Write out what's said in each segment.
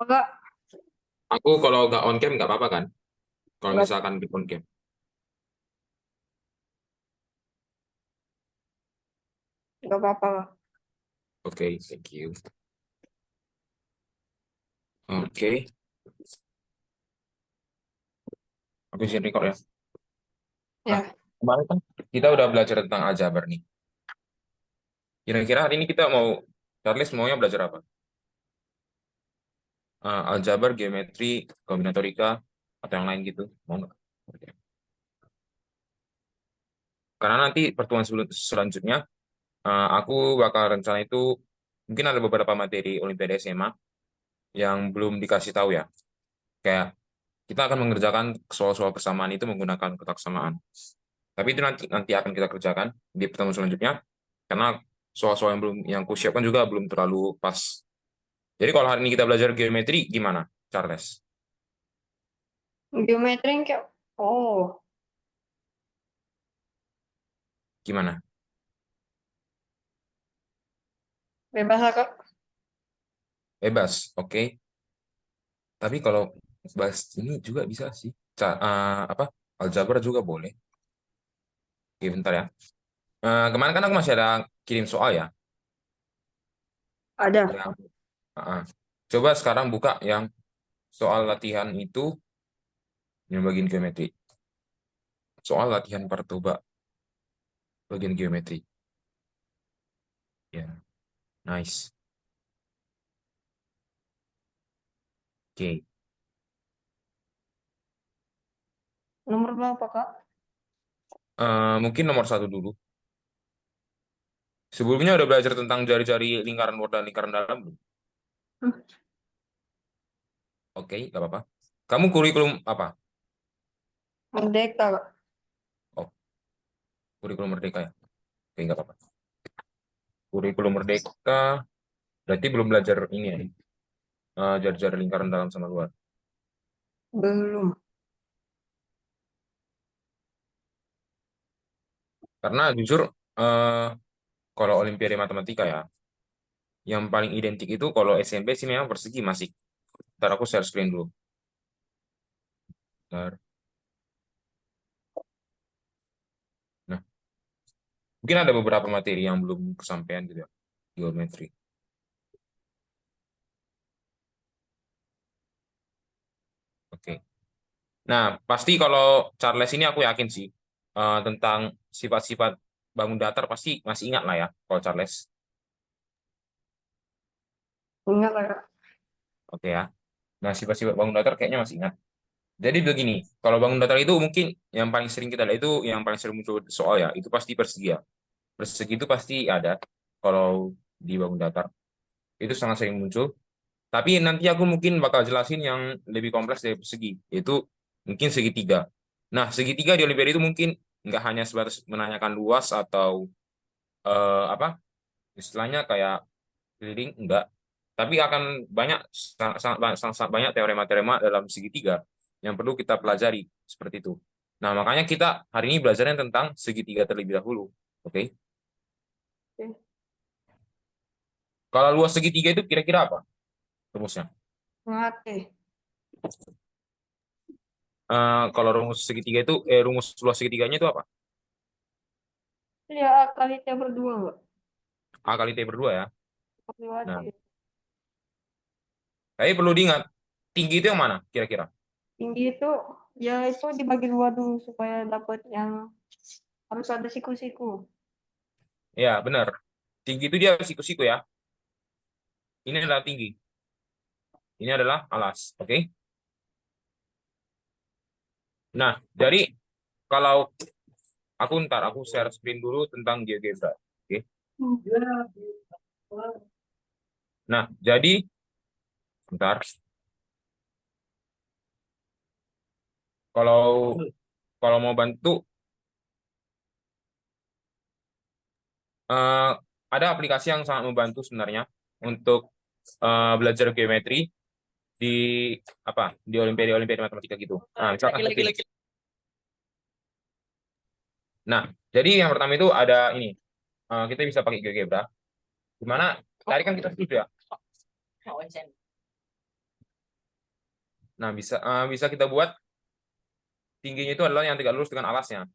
Enggak, Aku kalau nggak on cam nggak apa-apa kan? Kalau enggak, misalkan di on cam. enggak apa-apa. Oke, thank you. Oke, aku izin record ya. Nah, Ya, kemarin kan kita udah belajar tentang aljabar nih. Kira-kira hari ini kita mau, Charles maunya belajar apa? Aljabar, geometri, kombinatorika, atau yang lain gitu? Mau nggak? Oke. Karena nanti pertemuan selanjutnya, aku bakal rencana itu, mungkin ada beberapa materi Olimpiade SMA yang belum dikasih tahu ya. Kayak kita akan mengerjakan soal-soal persamaan itu menggunakan kotak samaan. Tapi itu nanti nanti akan kita kerjakan di pertemuan selanjutnya karena soal-soal yang belum yang kusiapkan juga belum terlalu pas. Jadi kalau hari ini kita belajar geometri gimana, Charles? geometri yang kayak, oh, Gimana? bebas lah, Kak. Bebas, oke. Tapi kalau bahas ini juga bisa sih. Apa? Aljabar juga boleh. Oke, bentar ya. Kemarin kan aku masih ada kirim soal ya. Ada. Yang, ah, coba sekarang buka yang soal latihan itu yang bagian geometri. Soal latihan percoba bagian geometri. Ya, nice. Oke. Nomor berapa, Kak? Mungkin nomor satu dulu. Sebelumnya udah belajar tentang jari-jari lingkaran luar dan lingkaran dalam belum? Hmm, Oke, nggak apa-apa. Kamu kurikulum apa? Merdeka, Kak. Oh, kurikulum Merdeka ya? Oke, nggak apa-apa. Kurikulum Merdeka berarti belum belajar ini ya, jari-jari lingkaran dalam sama luar. Belum. Karena jujur, eh, kalau Olimpiade Matematika ya, yang paling identik itu kalau SMP sih memang persegi masih. Ntar aku share screen dulu. Bentar. Nah, mungkin ada beberapa materi yang belum kesampaian gitu ya. Geometri. Oke. Nah, pasti kalau Charles ini aku yakin sih tentang sifat-sifat bangun datar pasti masih ingat lah ya kalau Charles. Ingat lah, Kak. Oke ya. Nah, sifat-sifat bangun datar kayaknya masih ingat. Jadi begini, kalau bangun datar itu mungkin yang paling sering kita lihat itu yang paling sering muncul soal ya, itu pasti persegi ya. Persegi itu pasti ada kalau di bangun datar. Itu sangat sering muncul. Tapi nanti aku mungkin bakal jelasin yang lebih kompleks dari persegi, yaitu mungkin segitiga. Nah, segitiga di Olimpiade itu mungkin nggak hanya sebatas menanyakan luas atau apa istilahnya kayak keliling, enggak. Tapi akan banyak sangat banyak teorema-teorema dalam segitiga yang perlu kita pelajari seperti itu. Nah, makanya kita hari ini belajarnya tentang segitiga terlebih dahulu. Oke. Oke. Kalau luas segitiga itu kira-kira apa rumusnya? Ngerti. Kalau rumus segitiga itu, rumus luas segitiganya itu apa? Ya, kali T berdua, Kak. A kali T per 2 ya. Berdua Nah, aja. tapi perlu diingat, tinggi itu yang mana kira-kira? Tinggi itu, ya itu dibagi dua dulu supaya dapat yang harus ada siku-siku. Ya, benar. Tinggi itu dia siku-siku ya. Ini adalah tinggi. Ini adalah alas. Oke. Nah, jadi kalau aku share screen dulu tentang GeoGebra. Oke. Nah, jadi bentar. Kalau kalau mau bantu, eh, ada aplikasi yang sangat membantu sebenarnya untuk belajar geometri di di Olimpiade Olimpiade Matematika gitu. Nah, misalkan seperti ini. Nah, jadi yang pertama itu ada ini. Kita bisa pakai GeoGebra. Gimana? Tadi kan kita setuju ya. Nah, bisa kita buat tingginya itu adalah yang tegak lurus dengan alasnya.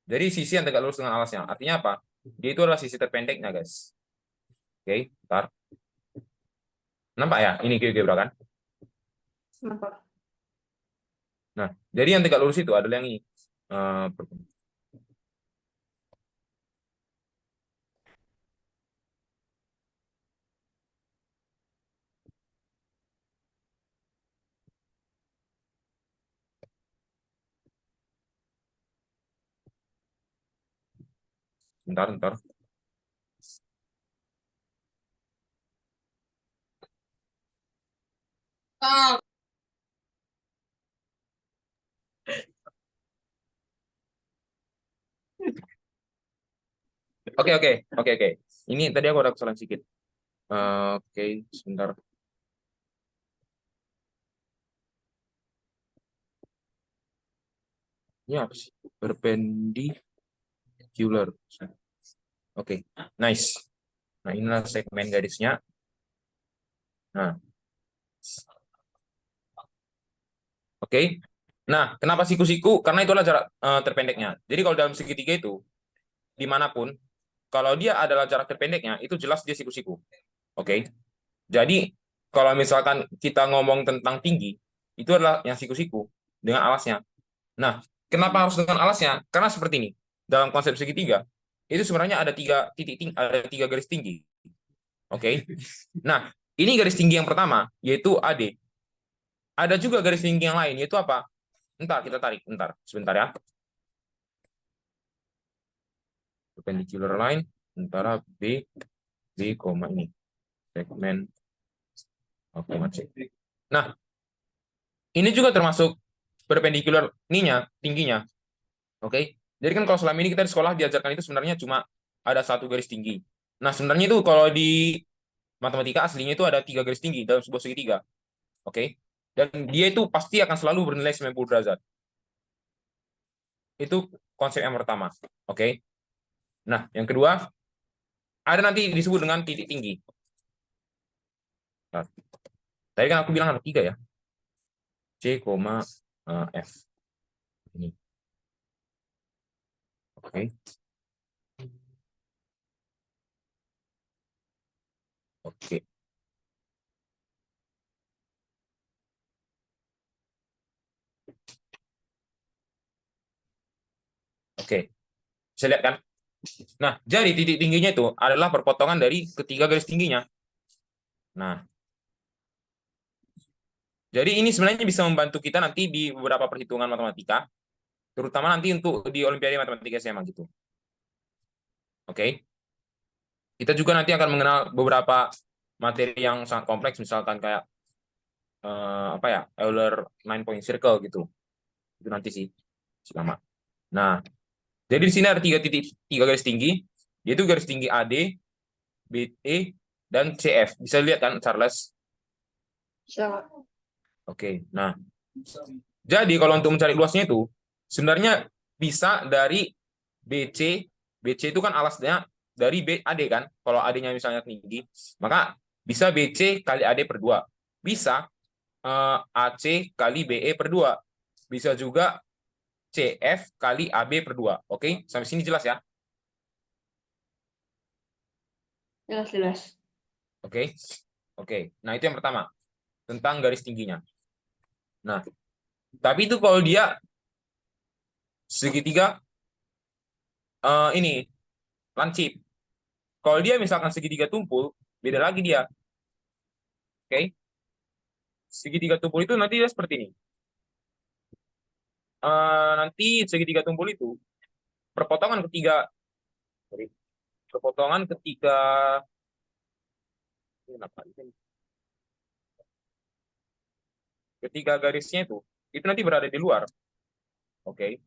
Jadi sisi yang tegak lurus dengan alasnya. Artinya apa? Dia itu adalah sisi terpendeknya, guys. Oke, bentar. Nampak ya? Ini GeoGebra kan? Nampak. Nah, jadi yang tegak lurus itu adalah yang ini. Eh, bentar, bentar. Oke, oke, oke, oke. Ini tadi aku ada kesalahan sedikit. Oke, sebentar. Ini apa sih? Perpendicular. Oke, nice. Nah, inilah segmen garisnya. Nah, oke. Nah, kenapa siku-siku? Karena itulah jarak terpendeknya. Jadi kalau dalam segitiga itu, dimanapun, kalau dia adalah jarak terpendeknya, itu jelas dia siku-siku. Oke. Jadi, kalau misalkan kita ngomong tentang tinggi, itu adalah yang siku-siku dengan alasnya. Nah, kenapa harus dengan alasnya? Karena seperti ini. Dalam konsep segitiga, itu sebenarnya ada tiga titik tinggi, ada tiga garis tinggi. Oke. Nah, ini garis tinggi yang pertama, yaitu AD. Ada juga garis tinggi yang lain, yaitu apa? Entar kita tarik, entar, sebentar ya. Perpendicular line antara B, ini segmen. Oke, masih. Nah, ini juga termasuk perpendicular tingginya. Oke. Jadi kan kalau selama ini kita di sekolah diajarkan itu sebenarnya cuma ada satu garis tinggi. Nah, sebenarnya itu kalau di matematika aslinya itu ada tiga garis tinggi dalam sebuah segitiga. Oke. Dan dia itu pasti akan selalu bernilai 90 derajat. Itu konsep yang pertama. Oke. Nah, yang kedua, ada nanti disebut dengan titik tinggi. Nah, tadi kan aku bilang ada tiga ya. C, F. Ini. Oke. Oke. Oke. Bisa lihat kan? Nah, jadi titik tingginya itu adalah perpotongan dari ketiga garis tingginya. Nah, jadi ini sebenarnya bisa membantu kita nanti di beberapa perhitungan matematika, terutama nanti untuk di Olimpiade Matematika SMA gitu. Oke. Kita juga nanti akan mengenal beberapa materi yang sangat kompleks, misalkan kayak apa ya, Euler 9-point circle gitu. Itu nanti sih selama. Nah, jadi di sini ada tiga garis tinggi, yaitu garis tinggi AD, BE, dan CF. Bisa lihat kan, Charles? Bisa. Oke. Nah, jadi kalau untuk mencari luasnya itu sebenarnya bisa dari BC. BC itu kan alasnya dari BAD kan. Kalau AD-nya misalnya tinggi, maka bisa BC kali AD per 2. Bisa AC kali BE per 2. Bisa juga CF kali AB per 2. Oke, sampai sini jelas ya? Jelas, jelas. Oke. Oke. Nah, itu yang pertama, tentang garis tingginya. Nah, tapi itu kalau dia segitiga ini lancip. Kalau dia misalkan segitiga tumpul, beda lagi dia. Oke. Segitiga tumpul itu nanti dia seperti ini. Nanti segitiga tumpul itu perpotongan ketiga sorry, perpotongan ketiga garisnya itu nanti berada di luar. Oke.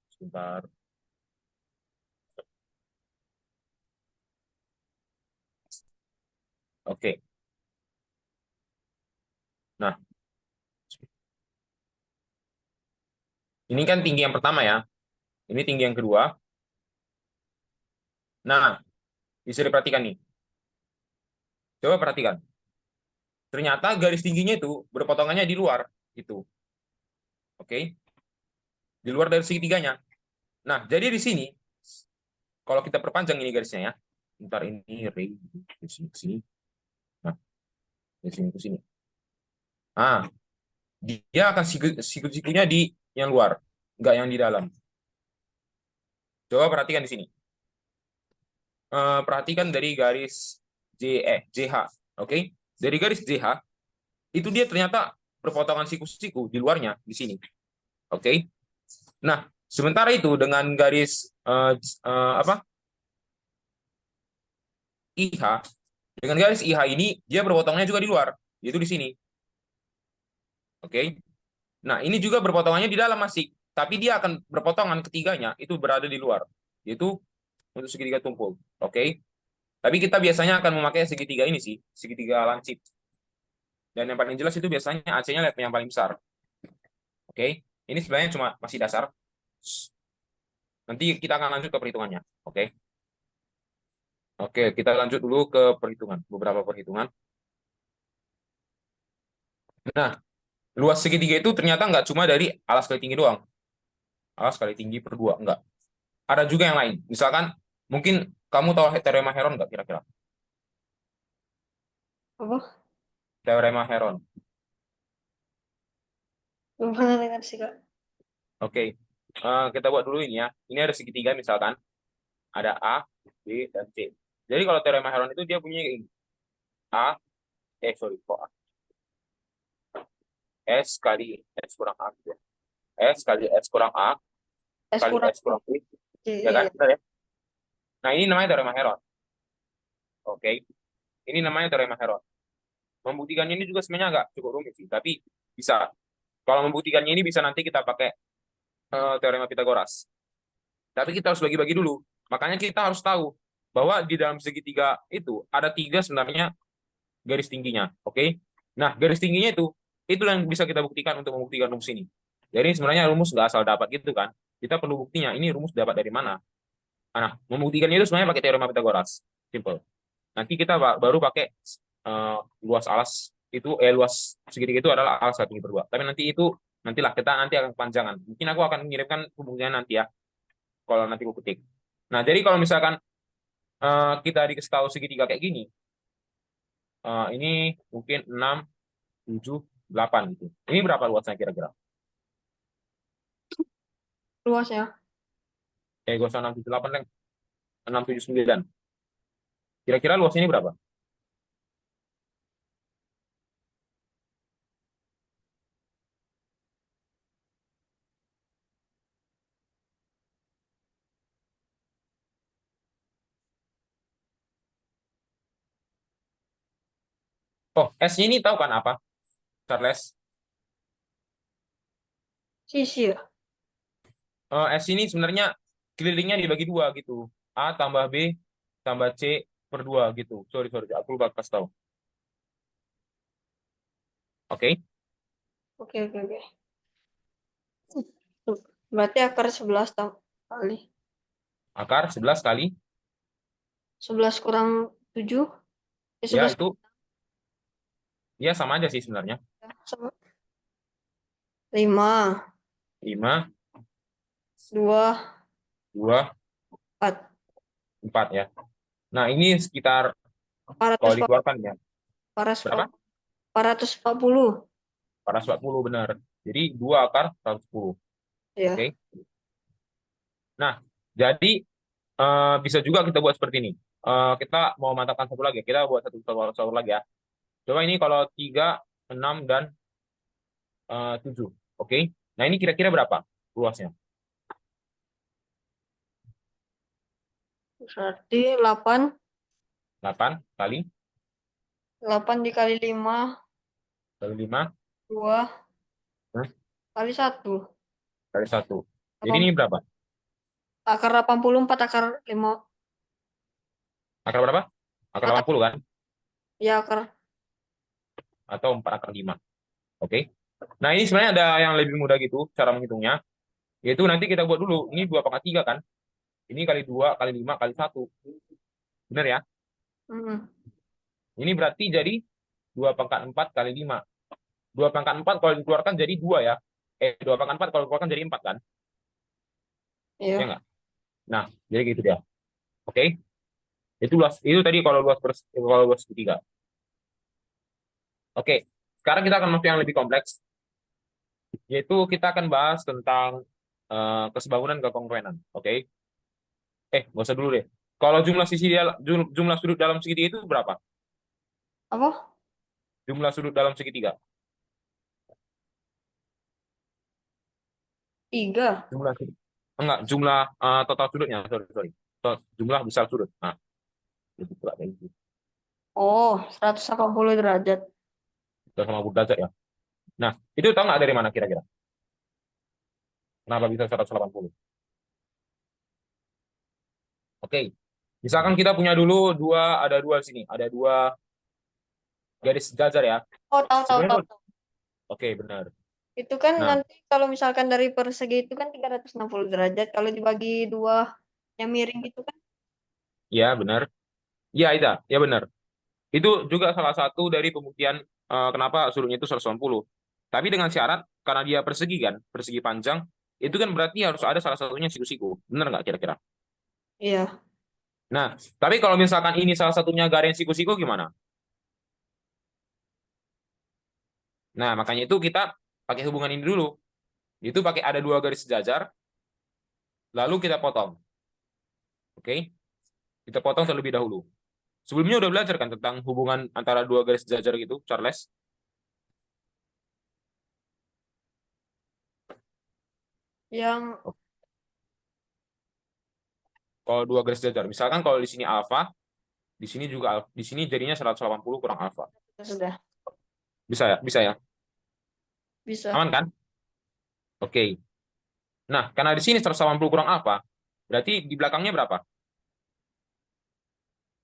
Sebentar. Oke. Nah, ini kan tinggi yang pertama ya. Ini tinggi yang kedua. Nah, bisa diperhatikan nih. Coba perhatikan. ternyata garis tingginya itu berpotongannya di luar gitu. Oke. Di luar dari segitiganya. Nah, jadi di sini kalau kita perpanjang ini garisnya ya. Ntar ini ray ke sini ke sini. Nah, dari sini ke sini. Ah, dia akan siku-sikunya di yang luar, enggak yang di dalam. Coba perhatikan di sini. Perhatikan dari garis JH, oke? Dari garis JH itu dia ternyata berpotongan siku-siku di luarnya di sini, oke? Nah, sementara itu dengan garis apa? IH, dengan garis IH ini dia berpotongannya juga di luar, yaitu di sini, oke? Nah, ini juga berpotongannya di dalam masih, tapi dia akan berpotongan ketiganya itu berada di luar, yaitu untuk segitiga tumpul, oke? Tapi kita biasanya akan memakai segitiga ini sih, segitiga lancip. Dan yang paling jelas itu biasanya AC-nya lihat yang paling besar. Oke, ini sebenarnya cuma masih dasar. Nanti kita akan lanjut ke perhitungannya. Oke, oke, kita lanjut dulu ke perhitungan, beberapa perhitungan. Nah, luas segitiga itu ternyata nggak cuma dari alas kali tinggi doang. Alas kali tinggi per 2, enggak. Ada juga yang lain. Misalkan, mungkin kamu tahu teorema Heron nggak kira-kira? Apa? Teorema Heron. Belum pernah dengar sih, Kak. Oke, kita buat dulu ini ya. Ini ada segitiga misalkan. Ada A, B, dan C. Jadi kalau teorema Heron itu dia punya ini. A, sorry, kok A? S kali S kurang A. Gitu ya. S kali S kurang A S kali kurang S kurang B. C. Ya kan? Iya. Benar ya? Nah, ini namanya teorema Heron. Oke. Ini namanya teorema Heron. Membuktikannya ini juga sebenarnya agak cukup rumit sih. Tapi bisa. Kalau membuktikannya ini bisa nanti kita pakai teorema Pitagoras. Tapi kita harus bagi-bagi dulu. Makanya kita harus tahu bahwa di dalam segitiga itu ada 3 sebenarnya garis tingginya. Oke. Nah, garis tingginya itu yang bisa kita buktikan untuk membuktikan rumus ini. Jadi sebenarnya rumus nggak asal dapat gitu kan. Kita perlu buktinya. Ini rumus dapat dari mana? Nah, membuktikannya itu sebenarnya pakai teorema Pitagoras. Simple. Nanti kita baru pakai luas alas itu, luas segitiga itu adalah alas satu per 2. Tapi nantilah kita nanti akan kepanjangan. Mungkin aku akan mengirimkan hubungannya nanti ya, kalau nanti aku ketik. Nah, jadi kalau misalkan kita dikasih tahu segitiga kayak gini, ini mungkin 6, 7, 8 gitu. Ini berapa luasnya kira-kira? Luas ya. Gak usah 6, 7, 8, 6, 7, 9. Kira-kira luas ini berapa? Oh, S-nya ini tahu kan apa, Charles? Sisi ya. S ini sebenarnya kelilingnya dibagi 2 gitu. A tambah B tambah C per 2 gitu. Sorry, sorry. Aku lupa kasih tahu. Oke. Oke, oke, oke. Berarti akar 11 kali. Akar 11 kali. 11 kurang 7. Ya, 11 itu. Ya, sama aja sih sebenarnya. sama 5. 5, 2, 2, 4. 4 ya. Nah, ini sekitar kalau 440. dikeluarkan ya. Berapa? 440. 440 benar. Jadi 2 akar 110. Ya. Oke. Nah, jadi bisa juga kita buat seperti ini. Kita mau mantapkan satu lagi. Kita buat satu lagi ya. Coba ini kalau 3, 6, dan 7. Oke. Nah, ini kira-kira berapa luasnya? Berarti 8. 8 kali 8 dikali 5. 5, 2 hmm, kali 1. kali 1. Jadi ini berapa? Akar 84 akar 5. Akar berapa? Akar Akar, 80 kan? ya akar. Atau 4 akar 5. Oke. Nah, ini sebenarnya ada yang lebih mudah gitu cara menghitungnya. Yaitu nanti kita buat dulu. Ini 2 pangkat 3 kan? Ini kali 2 kali 5 kali 1. Benar ya? Hmm. Ini berarti jadi 2 pangkat 4 kali 5. 2 pangkat 4 kalau dikeluarkan jadi 2 ya. 2 pangkat 4 kalau dikeluarkan jadi 4 kan? Ya Iya. enggak? Nah, jadi gitu dia. Oke. Itu tadi kalau luas segitiga. Oke. Sekarang kita akan masuk yang lebih kompleks, yaitu kita akan bahas tentang kesebangunan kekongruenan. Oke. Nggak usah dulu deh. Kalau jumlah sudut dalam segitiga itu berapa? Apa? Jumlah sudut dalam segitiga. 3. Jumlah sudut. Enggak, jumlah total sudutnya. Sorry, sorry. Jumlah besar sudut. Nah, itu pula kayak gitu. Oh, 180 derajat. Udah sama derajat ya. Nah, itu tahu nggak dari mana kira-kira? Kenapa bisa 180? Oke. Misalkan kita punya dulu ada dua di sini. Ada dua garis sejajar ya. Oh, tahu tahu Sebenarnya, tahu. Tahu. oke, benar. Itu kan Nah, nanti kalau misalkan dari persegi itu kan 360 derajat. Kalau dibagi dua yang miring gitu kan. ya benar. Ya, itu. Ya benar. Itu juga salah satu dari pembuktian kenapa sudutnya itu 180. Tapi dengan syarat, karena dia persegi kan, persegi panjang, itu kan berarti harus ada salah satunya siku-siku. Benar nggak kira-kira? Iya. Nah, tapi kalau misalkan ini salah satunya gak ada yang siku-siku gimana? Nah, makanya itu kita pakai hubungan ini dulu. Itu pakai ada dua garis sejajar, lalu kita potong. Oke? Kita potong terlebih dahulu. Sebelumnya udah belajar kan tentang hubungan antara dua garis sejajar gitu, Charles? Yang Kalau dua garis sejajar, misalkan kalau di sini alfa, di sini juga di sini jadinya 180 kurang alfa. sudah Bisa ya? Bisa ya? bisa. Aman kan? Oke. Nah, karena di sini 180 kurang alfa, berarti di belakangnya berapa?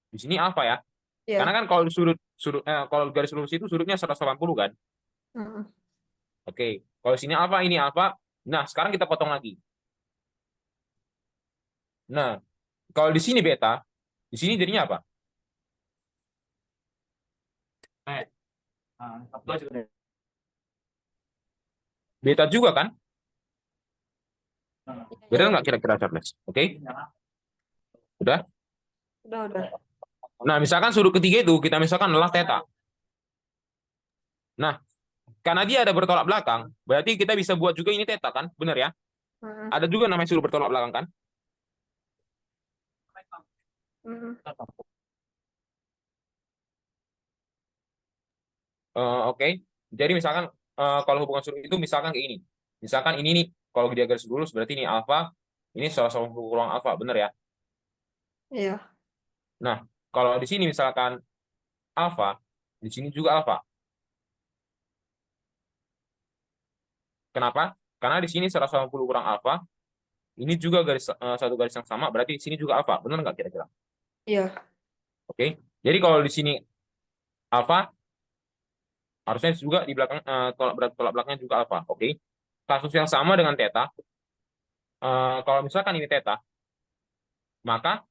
Di sini alfa ya. Karena Iya. kan kalau sudut sudut kalau garis lurus itu sudutnya 180 kan? Mm-mm. Oke. Kalau sini alfa, ini alfa. Nah, sekarang kita potong lagi. Nah, kalau di sini beta, di sini jadinya apa? Beta juga kan? Iya, Beta iya. nggak kira-kira Charles? Oke? Udah? Udah. Nah, misalkan sudut ketiga itu kita misalkan adalah theta. Nah, karena dia ada bertolak belakang, berarti kita bisa buat juga ini theta kan? Benar ya? Mm-mm. Ada juga namanya sudut bertolak belakang kan? Mm-mm. Oke. Jadi misalkan kalau hubungan sudut itu misalkan kayak ini. Misalkan ini nih, kalau dia garis lurus berarti ini alfa, ini 180 kurang alfa, benar ya? Iya. Nah, kalau di sini misalkan alfa, di sini juga alfa. Kenapa? Karena di sini 180 kurang alfa, ini juga satu garis yang sama, berarti di sini juga alfa. Benar nggak kira-kira? Iya. Oke. Jadi kalau di sini alfa, harusnya juga di belakang tolak belakangnya juga alfa. Oke. Kasus yang sama dengan theta. Kalau misalkan ini theta, maka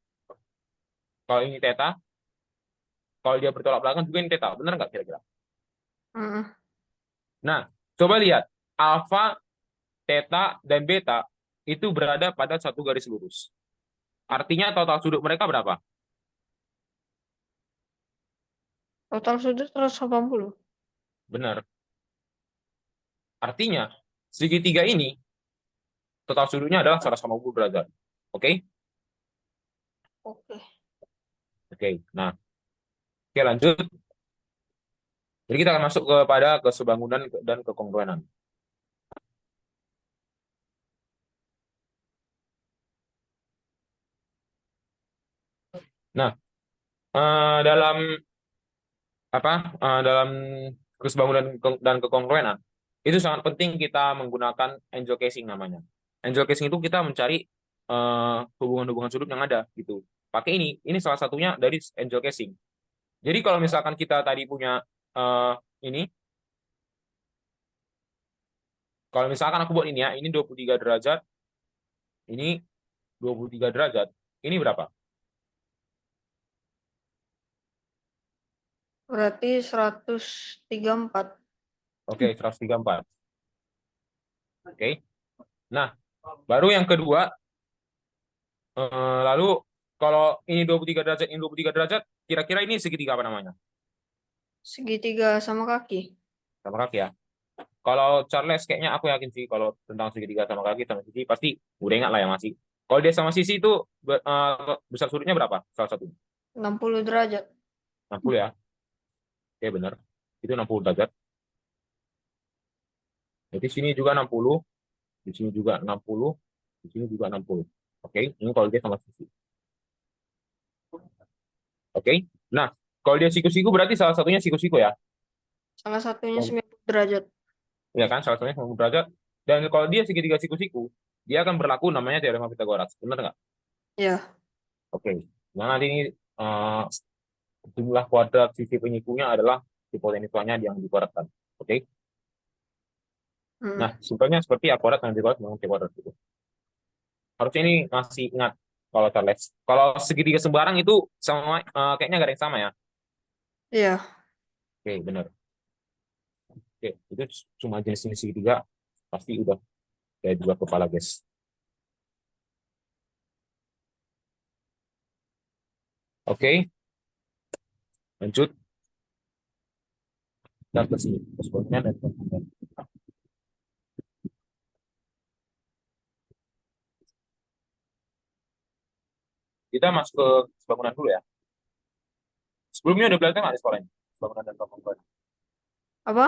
kalau ini theta, kalau dia bertolak belakang juga ini theta. Benar nggak kira-kira? Mm-mm. Nah, coba lihat. Alfa, theta, dan beta itu berada pada satu garis lurus. Artinya total sudut mereka berapa? Total sudut 180. Benar. Artinya, segitiga ini total sudutnya adalah 180 derajat. Oke? Oke. Oke. Nah, oke lanjut. Jadi kita akan masuk kepada kesebangunan dan kekongruenan. Nah, dalam dalam kesebangunan dan kekongruenan itu sangat penting kita menggunakan angel casing namanya. Angel casing itu kita mencari hubungan-hubungan sudut yang ada gitu. Pakai ini salah satunya dari angel casing. Jadi kalau misalkan kita tadi punya eh, ini, kalau misalkan aku buat ini ya, ini 23 derajat, ini 23 derajat, ini berapa? Berarti 134. Oke, 134. Oke. Nah, baru yang kedua, lalu kalau ini 23 derajat, ini 23 derajat, kira-kira ini segitiga apa namanya? Segitiga sama kaki. Sama kaki ya. Kalau Charles kayaknya aku yakin sih kalau tentang segitiga sama kaki sama sisi pasti udah ingat lah ya masih. Kalau dia sama sisi itu besar sudutnya berapa? Salah satu 60 derajat. 60 ya. Oke, benar. Itu 60 derajat. Jadi sini juga 60, di sini juga 60, di sini juga 60. Oke, ini kalau dia sama sisi. Oke. Nah, kalau dia siku-siku berarti salah satunya siku-siku ya. Salah satunya 90 derajat. Ya kan, salah satunya 90 derajat. Dan kalau dia segitiga siku-siku, dia akan berlaku namanya teorema Pitagoras. Benar nggak? Ya. Oke. Nah, nanti ini eh, jumlah kuadrat sisi penyikunya adalah hipotenusannya yang dikuadratkan. Oke. Hmm. Nah, simpelnya seperti A kuadrat dan B kuadrat dengan C kuadrat gitu. Harusnya ini masih ingat kalau Charles. Kalau segitiga sembarang itu sama kayaknya nggak ada yang sama ya. Iya. Oke, benar. Oke, itu cuma jenis-jenis segitiga pasti udah kayak dua kepala guys. Oke, lanjut dan ke sini. Sebelumnya dan kemudian. Kita masuk ke bangunan dulu ya. Sebelumnya udah belajar nggak di sekolah ini? Bangunan dan kekongruenan. Apa?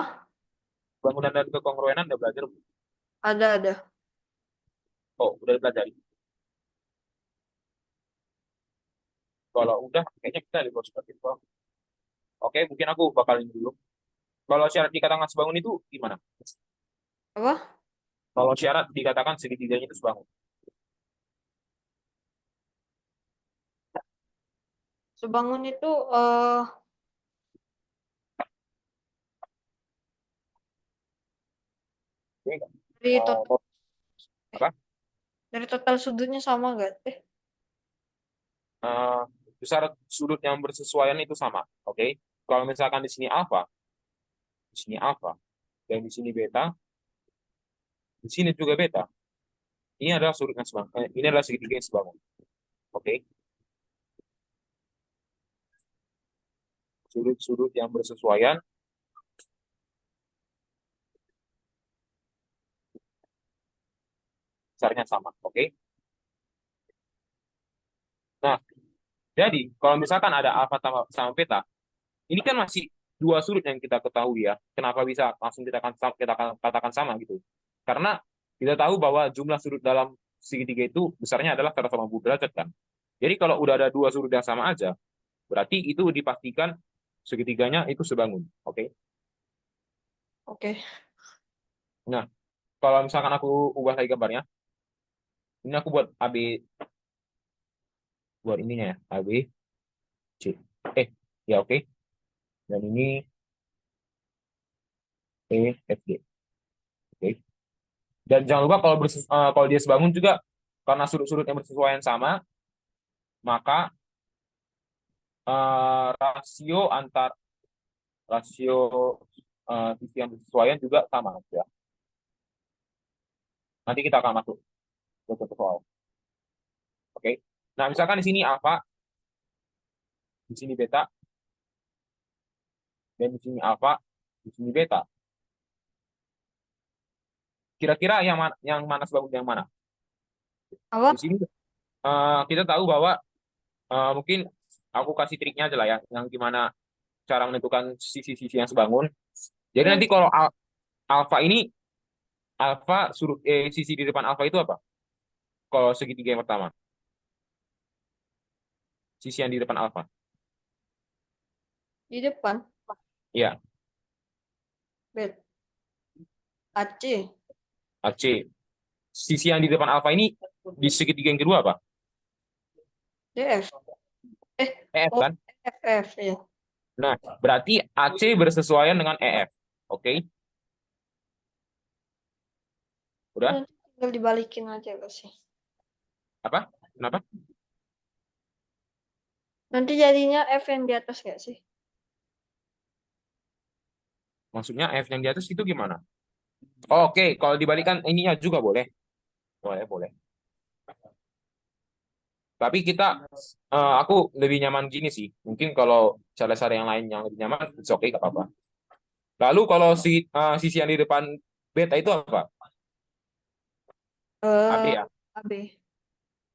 Bangunan dan kekongruenan udah belajar belum? Ada. Oh, udah belajar. Kalau udah, kayaknya kita di seperti itu. Oke, mungkin aku bakalin dulu. Kalau syarat dikatakan sebangun itu gimana? Apa? Kalau syarat dikatakan segitiganya itu sebangun. Sebangun itu Ini kan, dari total apa? dari total sudutnya sama nggak? Eh, besar sudut yang bersesuaian itu sama. Oke. Kalau misalkan di sini alfa, di sini alfa, dan di sini beta, di sini juga beta. Ini adalah sudut yang sebangun. Ini adalah segitiga yang sebangun. Oke. Sudut-sudut yang bersesuaian besarnya sama. Oke. Nah, jadi kalau misalkan ada alfa sama beta, ini kan masih dua sudut yang kita ketahui ya. Kenapa bisa langsung kita akan katakan sama gitu? Karena kita tahu bahwa jumlah sudut dalam segitiga itu besarnya adalah 180 derajat kan. Jadi kalau udah ada dua sudut yang sama aja, berarti itu dipastikan segitiganya itu sebangun. Oke. Oke. Nah, kalau misalkan aku ubah lagi gambarnya, ini aku buat AB, buat ininya ya, AB, C. Ya oke. Dan ini F, G. Oke. Dan jangan lupa kalau dia sebangun juga karena sudut-sudut yang bersesuaian sama, maka rasio antar rasio sisi yang bersesuaian juga sama ya. Nanti kita akan masuk ke satu soal. Oke. Nah, misalkan di sini alfa, di sini beta, dan di sini alfa, di sini beta. Kira-kira yang mana sebangun yang mana? Di Apa? sini kita tahu bahwa mungkin aku kasih triknya aja lah ya, yang gimana cara menentukan sisi-sisi yang sebangun. Jadi Hmm. nanti kalau alfa ini, sudut sisi di depan alfa itu apa? Kalau segitiga yang pertama, sisi yang di depan alfa. Di depan. Iya, Bet. AC. AC. Sisi yang di depan alfa ini di segitiga yang kedua apa? DF. EF Oh, kan? FF ya. Nah, berarti AC bersesuaian dengan EF. Oke, Itu udah? nanti tinggal dibalikin aja gak sih? Apa? Kenapa? Nanti jadinya F yang di atas gak sih? Maksudnya F yang di atas itu gimana? Oke, kalau dibalikan ininya juga boleh. Boleh, boleh. Tapi aku lebih nyaman gini sih. Mungkin kalau cara-cara yang lain yang lebih nyaman, it's okay, gak apa-apa. Lalu kalau sisi yang di depan beta itu apa? AB Eh, ya. AB.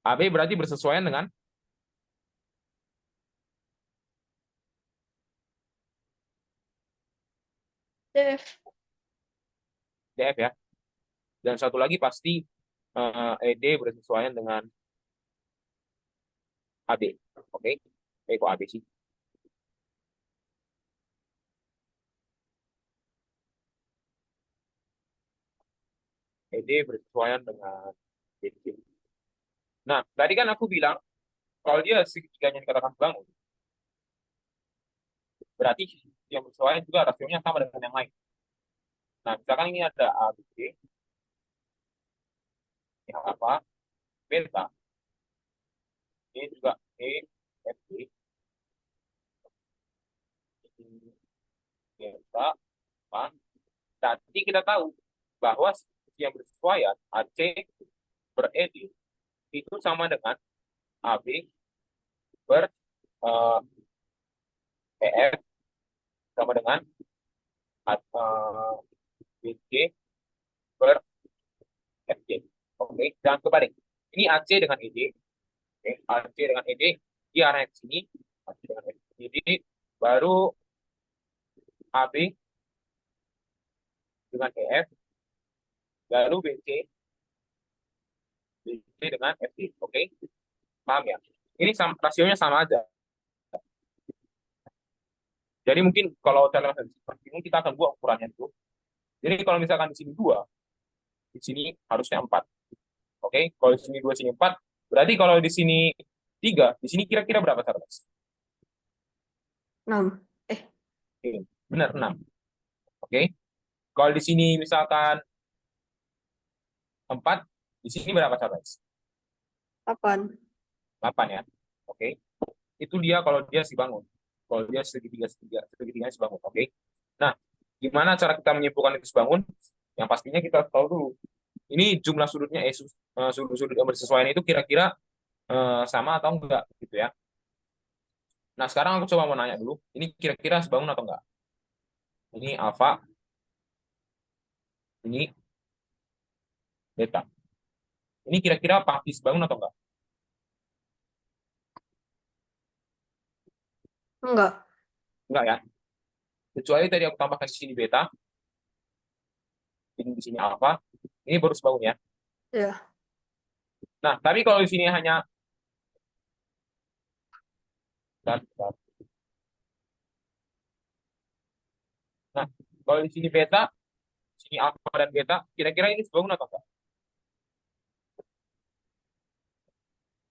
AB berarti bersesuaian dengan DF. DF ya. Dan satu lagi pasti ED bersesuaian dengan AB. Oke. Kok AB sih? ED bersesuaian dengan BC. Nah, tadi kan aku bilang kalau dia segitiganya dikatakan bangun, berarti yang bersesuaian juga rasionya sama dengan yang lain. Nah, misalkan ini ada ABC, ini apa? Beta, ini juga E, F, G, ini beta, apa? Nanti kita tahu bahwa yang bersesuaian AC per ED itu sama dengan AB per EF sama dengan BC per FJ. Oke, jangan kebalik. Ini AC dengan ED. Oke, AC dengan ED di arah ke sini. AC dengan ED baru AB dengan EF lalu BC dengan FJ. Oke, paham ya? Ini rasionya sama aja. Jadi mungkin kalau cara seperti ini kita akan buat ukurannya itu. Jadi kalau misalkan di sini 2, di sini harusnya 4. Oke, kalau di sini 2, sini 4, berarti kalau di sini 3, di sini kira-kira berapa Charles? 6. Oke, benar 6. Oke, kalau di sini misalkan 4, di sini berapa Charles? 8. 8 ya. Oke, itu dia kalau dia si bangun. Kalau dia segitiganya si bangun. Oke. Nah, gimana cara kita menyimpulkan itu sebangun? Yang pastinya kita tahu dulu. Ini jumlah sudutnya, sudut-sudut yang bersesuaian itu kira-kira sama atau enggak gitu ya. Nah, sekarang aku coba mau nanya dulu, ini kira-kira sebangun atau enggak? Ini alfa, ini beta. Ini kira-kira pasti sebangun atau enggak? Enggak. Enggak ya. Kecuali tadi aku tambahkan di sini beta, ini di sini alfa, ini baru sebangun ya. Ya. Nah, tapi kalau di sini hanya dan nah, kalau di sini beta, sini alfa dan beta, kira-kira ini sebangun atau enggak?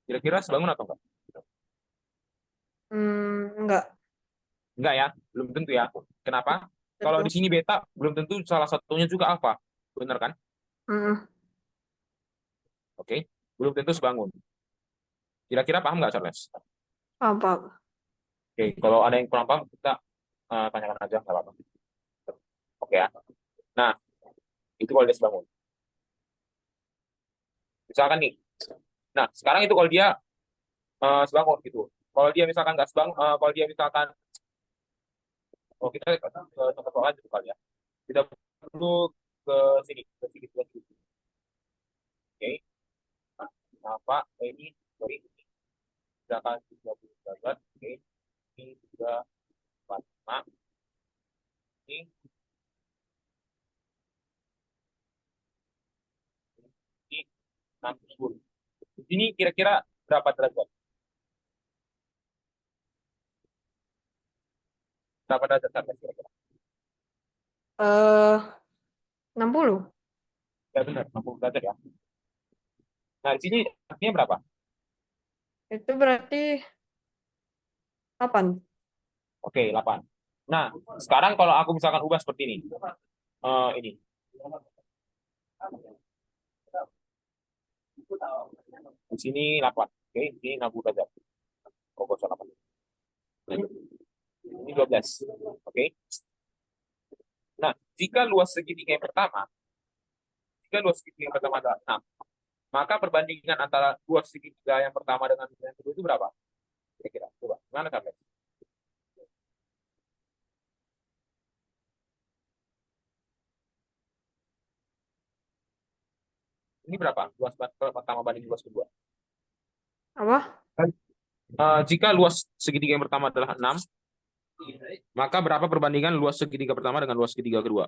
Kira-kira sebangun atau enggak? Enggak. Enggak ya, belum tentu ya. Kenapa? Kalau di Tentu. sini beta, belum tentu salah satunya juga alfa. Benar kan? Mm-mm. Oke, belum tentu sebangun. Kira-kira paham nggak, Charles? Apa? Oke, kalau ada yang kurang paham, kita tanyakan aja, nggak apa-apa. Oke ya. Nah, itu kalau dia sebangun. Misalkan nih, nah sekarang itu kalau dia sebangun gitu. Kalau dia misalkan nggak sebangun, kalau dia misalkan, oh kita ke contoh soal aja kali ya. Kita dulu ke sini, ke sini, ke sini. Oke, nah, Pak, ini, sorry, misalkan 30 derajat, oke, ini juga 45, ini, ini 60. Di sini kira-kira berapa derajat? Berapa derajat sampai kira-kira? Eh, 60. Ya benar, 60 derajat ya. Nah, di sini artinya berapa? Itu berarti 8. Oke, 8. Nah, sekarang kalau aku misalkan ubah seperti ini. Ini. Di sini 8. Oke, di sini 60 derajat. Oh, kosong 8. Ini 12. Oke. Nah, jika luas segitiga yang pertama adalah 6, maka perbandingan antara luas segitiga yang pertama dengan yang kedua itu berapa? Kira-kira. Coba, gimana Charles? Ini berapa? Luas pertama banding luas kedua. Apa? Jika luas segitiga yang pertama adalah 6, maka berapa perbandingan luas segitiga pertama dengan luas segitiga kedua?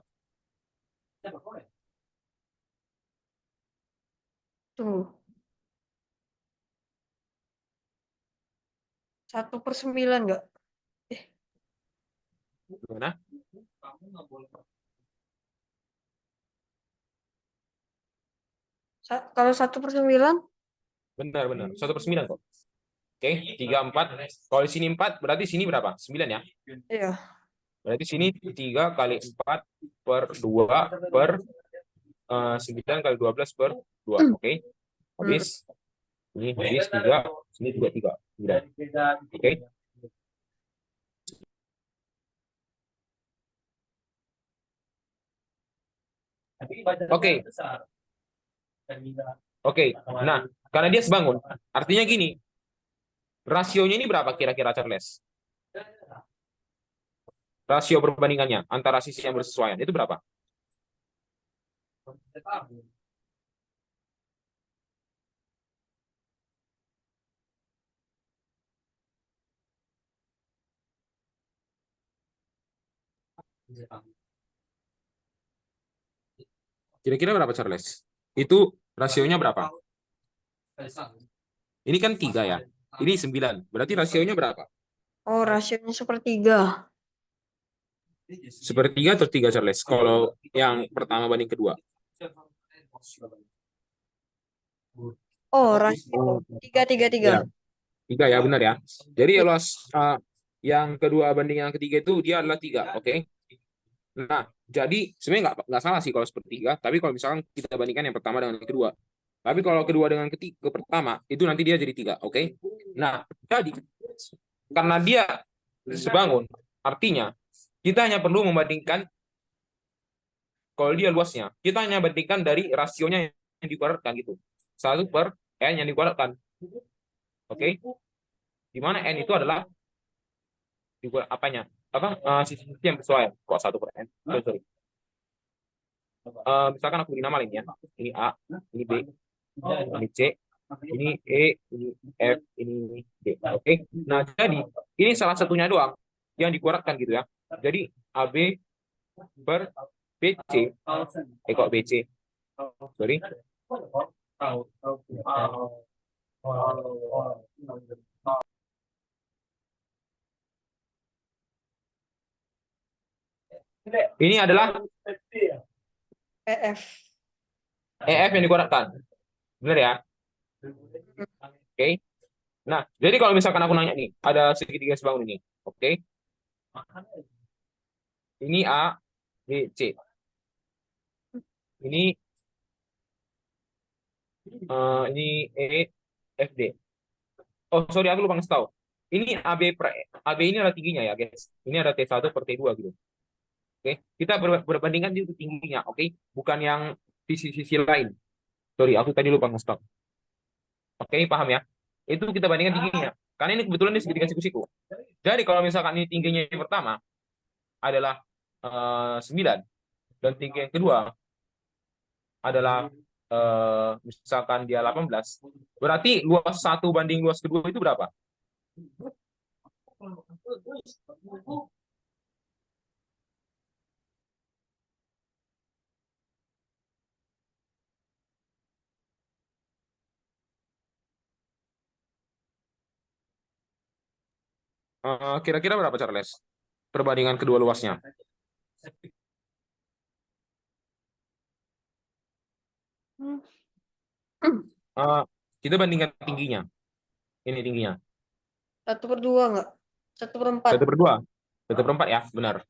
Tunggu. 1/9 nggak? Gimana? Kalau 1/9? Benar. 1/9 kok. Oke, 3, 4. Kalau di sini 4, berarti sini berapa? 9 ya? Iya. Berarti sini 3 kali 4 per 2 per 9 kali 12 per 2. Oke. Habis. Ini habis 3. Sini juga 3. 9. Oke. Oke. Nah, karena dia sebangun, artinya gini. Rasionya ini berapa kira-kira, Charles? Rasio perbandingannya antara sisi yang bersesuaian itu berapa? Kira-kira berapa, Charles? Itu rasionya berapa? Ini kan 3 ya. Ini 9. Berarti rasionya berapa? Oh, rasionya 1/3. Sepertiga atau 3, Charles? Kalau yang pertama banding kedua. Oh, rasio 3/3. Ya, 3 ya, benar ya. Jadi luas yang kedua banding yang ketiga itu dia adalah 3, oke? Nah, jadi sebenarnya nggak salah sih kalau sepertiga, tapi kalau misalkan kita bandingkan yang pertama dengan yang kedua. Tapi kalau kedua dengan ketiga pertama, itu nanti dia jadi 3, oke? Nah, jadi karena dia sebangun, artinya kita hanya perlu membandingkan kalau dia luasnya. Kita hanya bandingkan dari rasionya yang dikuadratkan gitu. 1 per n yang dikuadratkan. Oke? Di mana n itu adalah apanya? Sisi yang bersesuaian. Kok 1 per n? Sorry. Misalkan aku beri nama lain ya. Ini A, ini B, ini C, ini E, ini F, ini D. Oke? Nah, jadi ini salah satunya doang yang dikuadratkan gitu ya. Jadi AB per BC. Kok BC? Sorry. Ini adalah EF. EF yang dikuadratkan. Benar ya? Oke. Nah, jadi kalau misalkan aku nanya nih, ada segitiga sebangun ini. Oke. Ini A, B, C. Ini E, F, D. Oh, sorry, aku lupa ngasih tahu. Ini AB ini adalah tingginya ya, guys. Ini ada T1 per T2 gitu. Oke, kita berbandingkan itu tingginya, oke? Bukan yang sisi-sisi lain. Sorry, aku tadi lupa ngasih tahu. Oke, paham ya? Itu kita bandingkan tingginya. Karena ini kebetulan ini segitiga siku-siku. Jadi kalau misalkan ini tingginya yang pertama adalah 9 dan tinggi yang kedua adalah misalkan dia 18, berarti luas 1 banding luas kedua itu berapa? Kira-kira berapa, Charles? Perbandingan kedua luasnya. Kita bandingkan tingginya. Ini tingginya. 1/2 nggak? 1/4. 1/2. 1/4 ya, benar.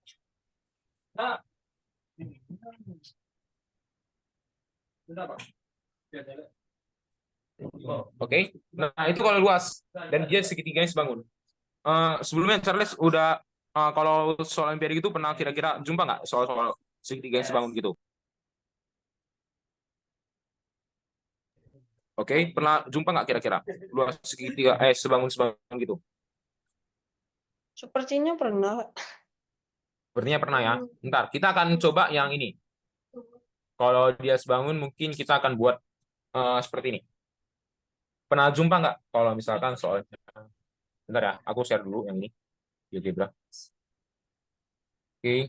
Oke. Nah, itu kalau luas dan dia segitiganya sebangun. Sebelumnya Charles udah kalau soal Olimpiade itu pernah kira-kira jumpa nggak soal segitiga yang sebangun gitu. Oke, pernah jumpa nggak kira-kira luas segitiga sebangun gitu? Sepertinya pernah. Sepertinya pernah ya. Ntar kita akan coba yang ini. Kalau dia sebangun mungkin kita akan buat seperti ini. Pernah jumpa nggak kalau misalkan soalnya? Bentar ya, aku share dulu yang ini. GeoGebra. Oke.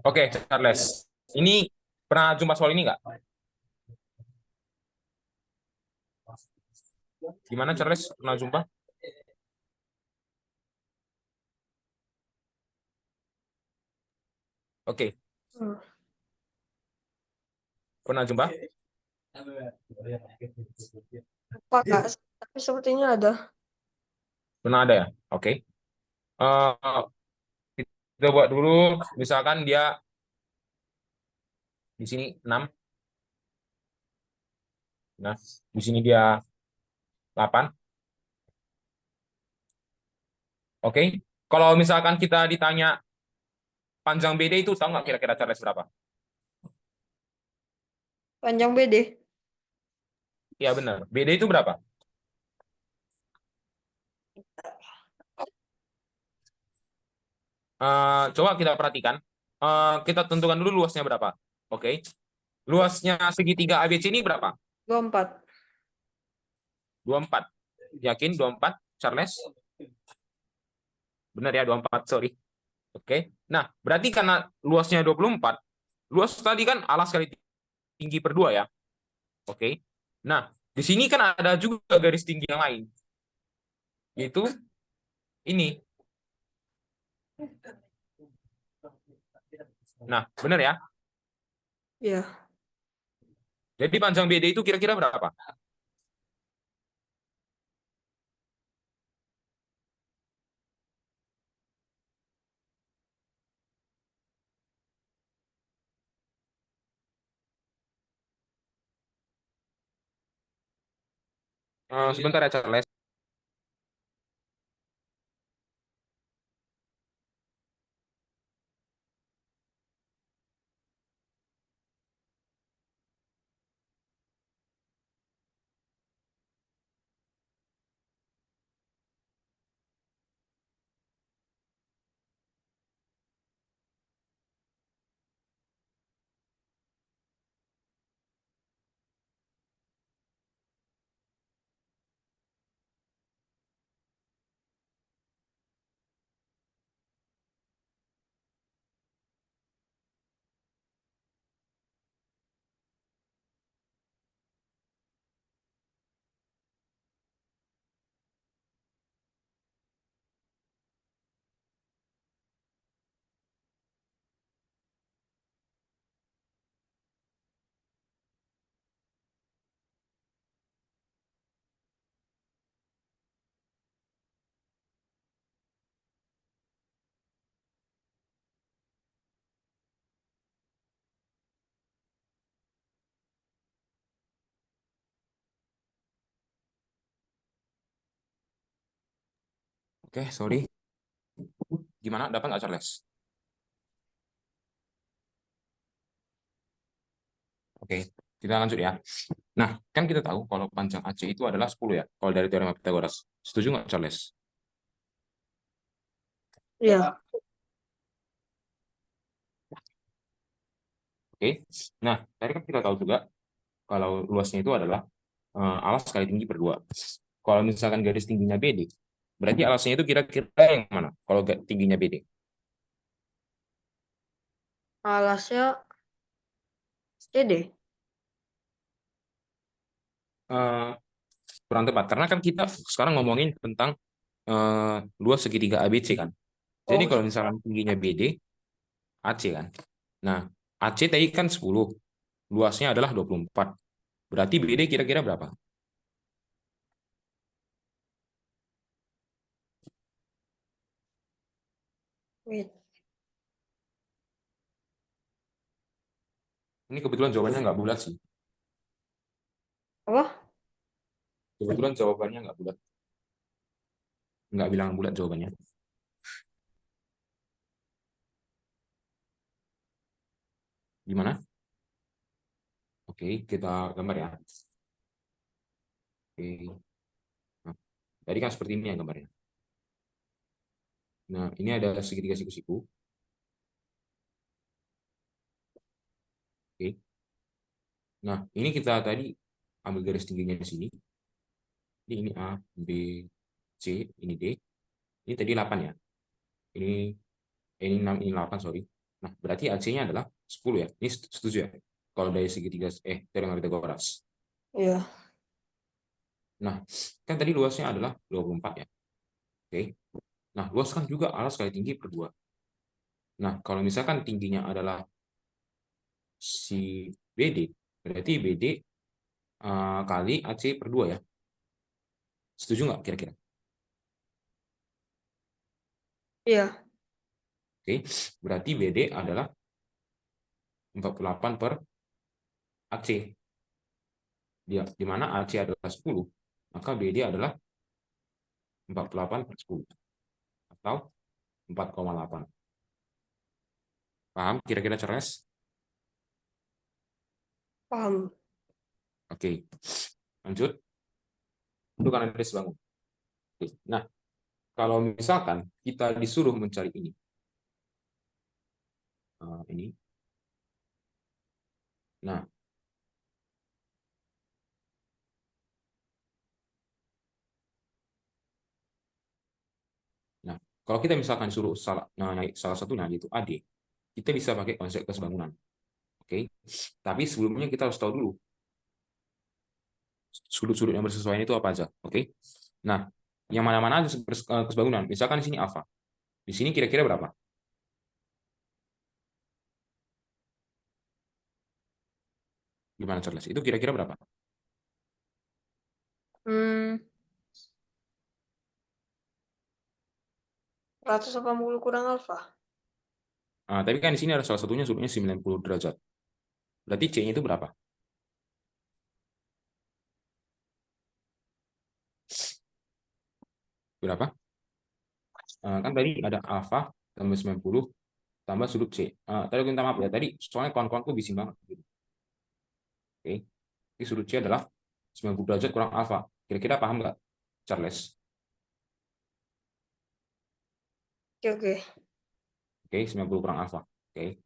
Oke, Charles. Ini pernah jumpa soal ini nggak? Gimana Charles? Pernah jumpa? Oke, Hmm. pernah jumpa? Lupa Kak, tapi sepertinya ada. Pernah ada ya? Oke. Eh, kita buat dulu, misalkan dia di sini 6. Nah, di sini dia 8. Oke. Kalau misalkan kita ditanya panjang BD itu tahu nggak kira-kira Charles berapa? Panjang BD. Iya benar. BD itu berapa? Coba kita perhatikan. Kita tentukan dulu luasnya berapa. Oke. Luasnya segitiga ABC ini berapa? 24. 24. Yakin 24, Charles? Benar ya 24, sorry. Oke. Nah, berarti karena luasnya 24, luas tadi kan alas kali tinggi per 2 ya. Oke. Nah, di sini kan ada juga garis tinggi yang lain. Yaitu ini. Nah, benar ya. Iya. Jadi panjang BD itu kira-kira berapa? Sebentar ya, Charles. Oke, sorry. Gimana? Dapat nggak, Charles? Oke, kita lanjut ya. Nah, kan kita tahu kalau panjang AC itu adalah 10 ya, kalau dari teorema Pythagoras. Setuju nggak, Charles? Iya. Oke. Nah, tadi kan kita tahu juga kalau luasnya itu adalah alas kali tinggi per 2. Kalau misalkan garis tingginya BD, berarti alasnya itu kira-kira yang mana? Kalau tingginya BD. Alasnya CD. Eh, kurang tepat, karena kan kita sekarang ngomongin tentang luas segitiga ABC kan. Jadi Oh, kalau misalkan tingginya BD, AC kan. Nah, AC tadi kan 10, luasnya adalah 24. Berarti BD kira-kira berapa? wait. Ini kebetulan jawabannya nggak bulat sih. Apa? Kebetulan jawabannya nggak bulat. Nggak bilang bulat jawabannya. Gimana? Oke, kita gambar ya. Oke. Nah, tadi kan seperti ini ya gambarnya. Nah, ini ada segitiga siku-siku. Oke. Nah, ini kita tadi ambil garis tingginya di sini. Jadi ini A, B, C, ini D. Ini tadi 8 ya. Ini ini 6, ini 8, sorry. Nah, berarti AC-nya adalah 10 ya. Ini setuju ya? Kalau dari segitiga teorema Pythagoras. Iya. Nah, kan tadi luasnya adalah 24 ya. Oke. Nah, luas kan juga alas kali tinggi per 2. Nah, kalau misalkan tingginya adalah si BD, berarti BD kali AC per 2 ya. Setuju nggak kira-kira? Iya. Oke, berarti BD adalah 48 per AC. Dia, di mana AC adalah 10, maka BD adalah 48 per 10, atau 4,8. Paham kira-kira Charles? Paham. Oke, lanjut. Itu karena dia bangun. Oke. Nah, kalau misalkan kita disuruh mencari ini, ini. Nah, nah, kalau kita misalkan suruh salah satunya yaitu AD, kita bisa pakai konsep kesebangunan. Oke, tapi sebelumnya kita harus tahu dulu sudut-sudut yang bersesuaian itu apa aja. Oke, nah, yang mana-mana aja kesebangunan. Misalkan di sini alfa, di sini kira-kira berapa? Gimana Charles? Itu kira-kira berapa? Hmm, 180 kurang alfa. Nah, tapi kan di sini ada salah satunya sudutnya 90 derajat. Berarti C-nya itu berapa? Berapa? Kan tadi ada alfa tambah 90 tambah sudut C. Tadi aku minta maaf ya, tadi soalnya kawan-kawanku bising banget. Gitu. Oke, jadi sudut C adalah 90 derajat kurang alfa. Kira-kira paham nggak, Charles? Oke, oke. Oke, 90 kurang alfa. Oke,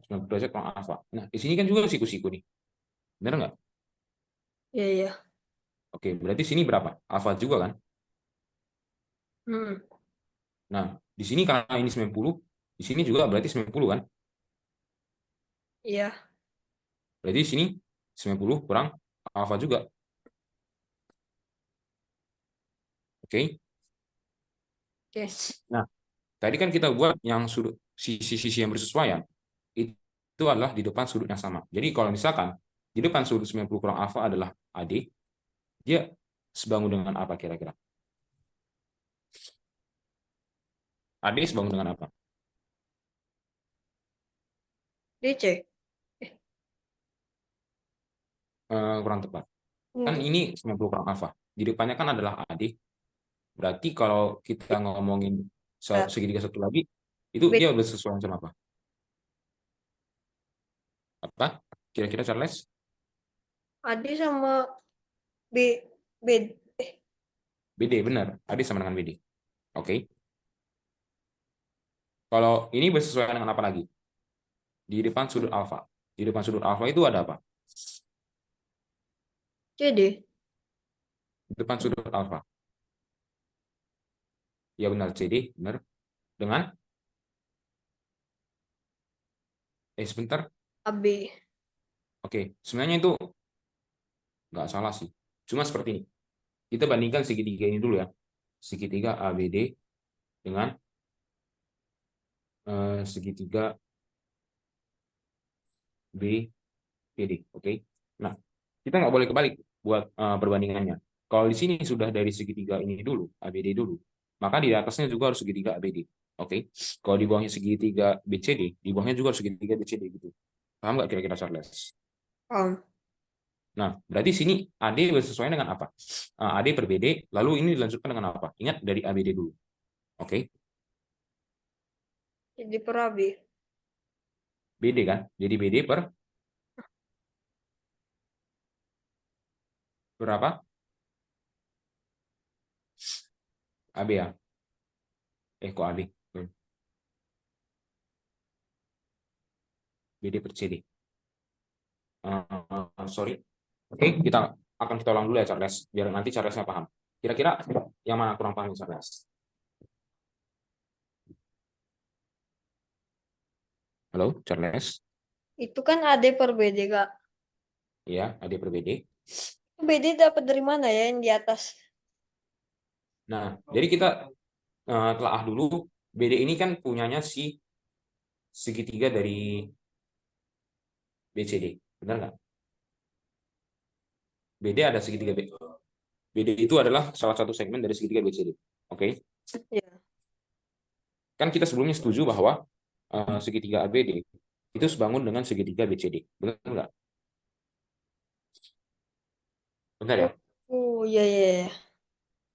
90 derajat kurang alfa. Nah, di sini kan juga siku-siku nih. Benar nggak? Iya, iya. Oke, berarti sini berapa? Alfa juga kan? Hmm, Nah, di sini karena ini 90, di sini juga berarti 90 kan? iya. Berarti di sini 90 kurang alfa juga. Oke. Oke. Nah, tadi kan kita buat yang sudut sisi-sisi yang bersesuaian itu adalah di depan sudut yang sama. Jadi kalau misalkan di depan sudut 90 kurang alfa adalah AD, dia sebangun dengan apa kira-kira? AD sebangun dengan apa? DC. Kurang tepat. Kan Enggak. ini 90 kurang alfa. Di depannya kan adalah AD. Berarti kalau kita ngomongin Bentar. segitiga satu lagi, itu B, dia bersesuaian sama apa? Apa? Kira-kira Charles? AD sama B, B, eh, BD, benar. AD sama dengan BD. Oke. Kalau ini bersesuaian dengan apa lagi? Di depan sudut alfa. Di depan sudut alfa itu ada apa? CD. Di depan sudut alfa. Ya benar, CD, benar. Dengan, sebentar. AB. Oke, sebenarnya itu nggak salah sih. Cuma seperti ini. Kita bandingkan segitiga ini dulu ya. Segitiga ABD dengan segitiga BPD. Oke. Nah, kita nggak boleh kebalik buat perbandingannya. Kalau di sini sudah dari segitiga ini dulu, ABD dulu, maka di atasnya juga harus segitiga ABD. Oke. Kalau di bawahnya segitiga BCD, di bawahnya juga harus segitiga BCD gitu. Paham nggak kira-kira, Charles? Paham. Nah, berarti sini AD bersesuaian dengan apa? AD per BD, lalu ini dilanjutkan dengan apa? Ingat dari ABD dulu. Oke. CD per AB. BD kan? Jadi BD per berapa? AB ya? Kok AB? BD per CD. Sorry. Oke, kita ulang dulu ya, Charles. Biar nanti Charlesnya paham. Kira-kira yang mana kurang paham, Charles? Halo, Charles? Itu kan AD per BD, Kak. Iya, AD per BD. BD dapat dari mana ya yang di atas? Nah, jadi kita telah dulu. BD ini kan punyanya si segitiga dari BCD. Benar nggak? BD ada segitiga B. BD itu adalah salah satu segmen dari segitiga BCD. Oke? Ya. Kan kita sebelumnya setuju bahwa segitiga ABD itu sebangun dengan segitiga BCD. Benar nggak? Benar ya? Oh, iya, iya, iya.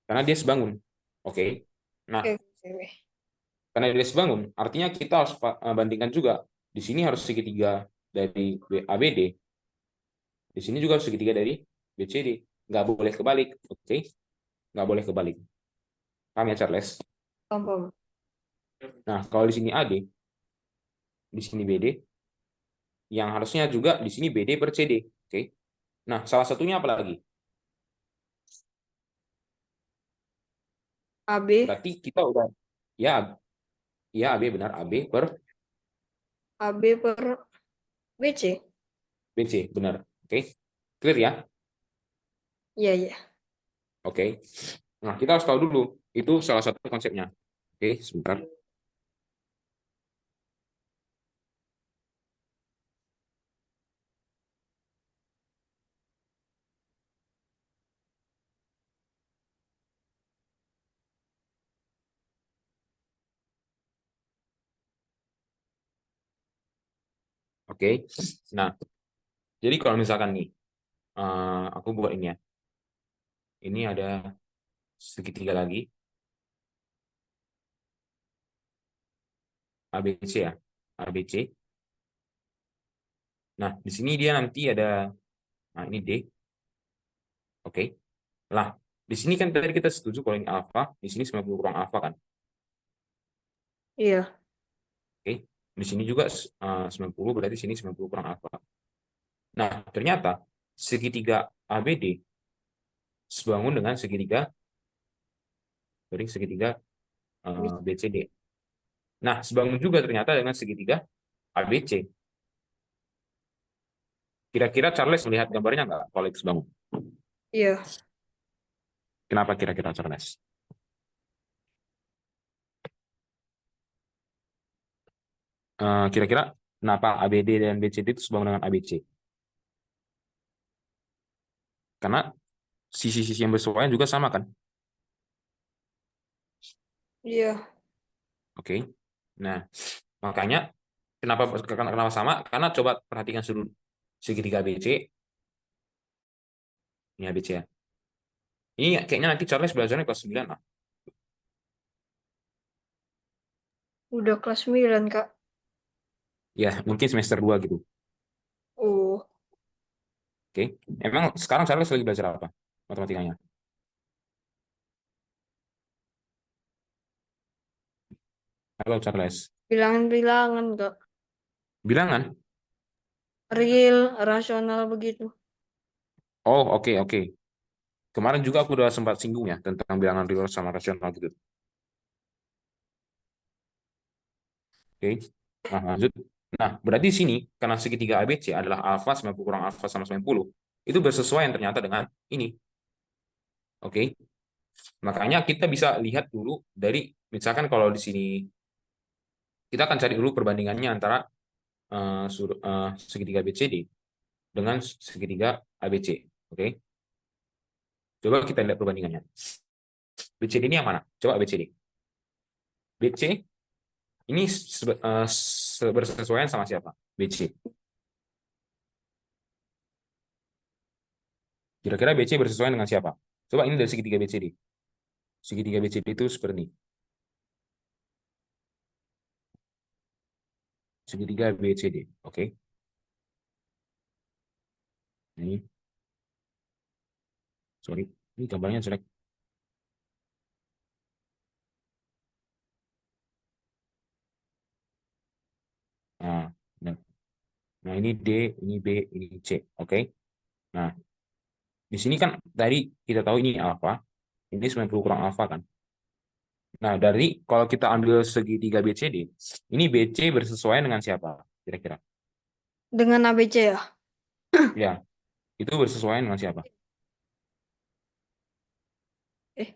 Karena dia sebangun. Oke. Nah, Oke, oke, oke. karena dia sebangun, artinya kita harus bandingkan juga. Di sini harus segitiga dari ABD, di sini juga harus segitiga dari BCD. Nggak boleh kebalik. Oke? Nggak boleh kebalik. Paham ya, Charles? Paham, paham. Nah, kalau di sini AD, di sini BD, yang harusnya juga di sini BD per CD. Oke? Nah, salah satunya apa lagi? AB. Berarti kita udah, ya, ya AB benar, AB per AB per BC. BC, benar. Oke? Clear ya? Iya, iya. Oke. Nah, kita harus tahu dulu, itu salah satu konsepnya. Oke, sebentar. Oke. Nah, jadi kalau misalkan nih, aku buat ini ya. Ini ada segitiga lagi, ABC ya. ABC. Nah, di sini dia nanti ada, nah ini D. Oke. Lah, di sini kan tadi kita setuju kalau ini alfa, di sini 90 kurang alfa kan. Iya. Oke. Di sini juga 90, berarti sini 90 kurang alfa. Nah, ternyata segitiga ABD sebangun dengan segitiga BCD. Nah, sebangun juga ternyata dengan segitiga ABC. Kira-kira Charles melihat gambarnya nggak kalau itu sebangun? Iya. Kenapa kira-kira Charles? Kira-kira kenapa ABD dan BCD itu sebangun dengan ABC? Karena sisi-sisi yang bersesuaian juga sama kan? Iya. Oke. Nah, makanya kenapa sama? Karena coba perhatikan sudut segitiga ABC, ini ABC ya. Ini kayaknya nanti Charles belajarnya kelas 9 lah. Udah kelas 9, Kak. Ya, mungkin semester 2 gitu. Oh, Oke. Emang sekarang Charles lagi belajar apa? Matematikanya. Halo Charles. bilangan-bilangan, Kak. Bilangan? real, rasional begitu. Oh, oke, oke. Kemarin juga aku udah sempat singgung ya tentang bilangan real sama rasional gitu. Oke. Nah, lanjut. Nah, berarti di sini karena segitiga ABC adalah alfa 90 kurang alfa sama 90, itu bersesuaian ternyata dengan ini. Oke. Makanya kita bisa lihat dulu dari misalkan kalau di sini kita akan cari dulu perbandingannya antara segitiga BCD dengan segitiga ABC. Oke. Coba kita lihat perbandingannya. BCD ini yang mana? Coba BCD. BC ini bersesuaian sama siapa? BC. Kira-kira BC bersesuaian dengan siapa? Coba ini dari segitiga BCD. Segitiga BCD itu seperti ini. Segitiga BCD. Oke. Ini, sorry. Ini gambarnya jelek. Nah, nah, nah, ini D, ini B, ini C. Oke. Nah, di sini kan tadi kita tahu ini alfa. Ini 90 kurang alfa kan. Nah, dari kalau kita ambil segitiga BCD, ini BC bersesuaian dengan siapa? Kira-kira. Dengan ABC ya. Ya, itu bersesuaian dengan siapa? Eh,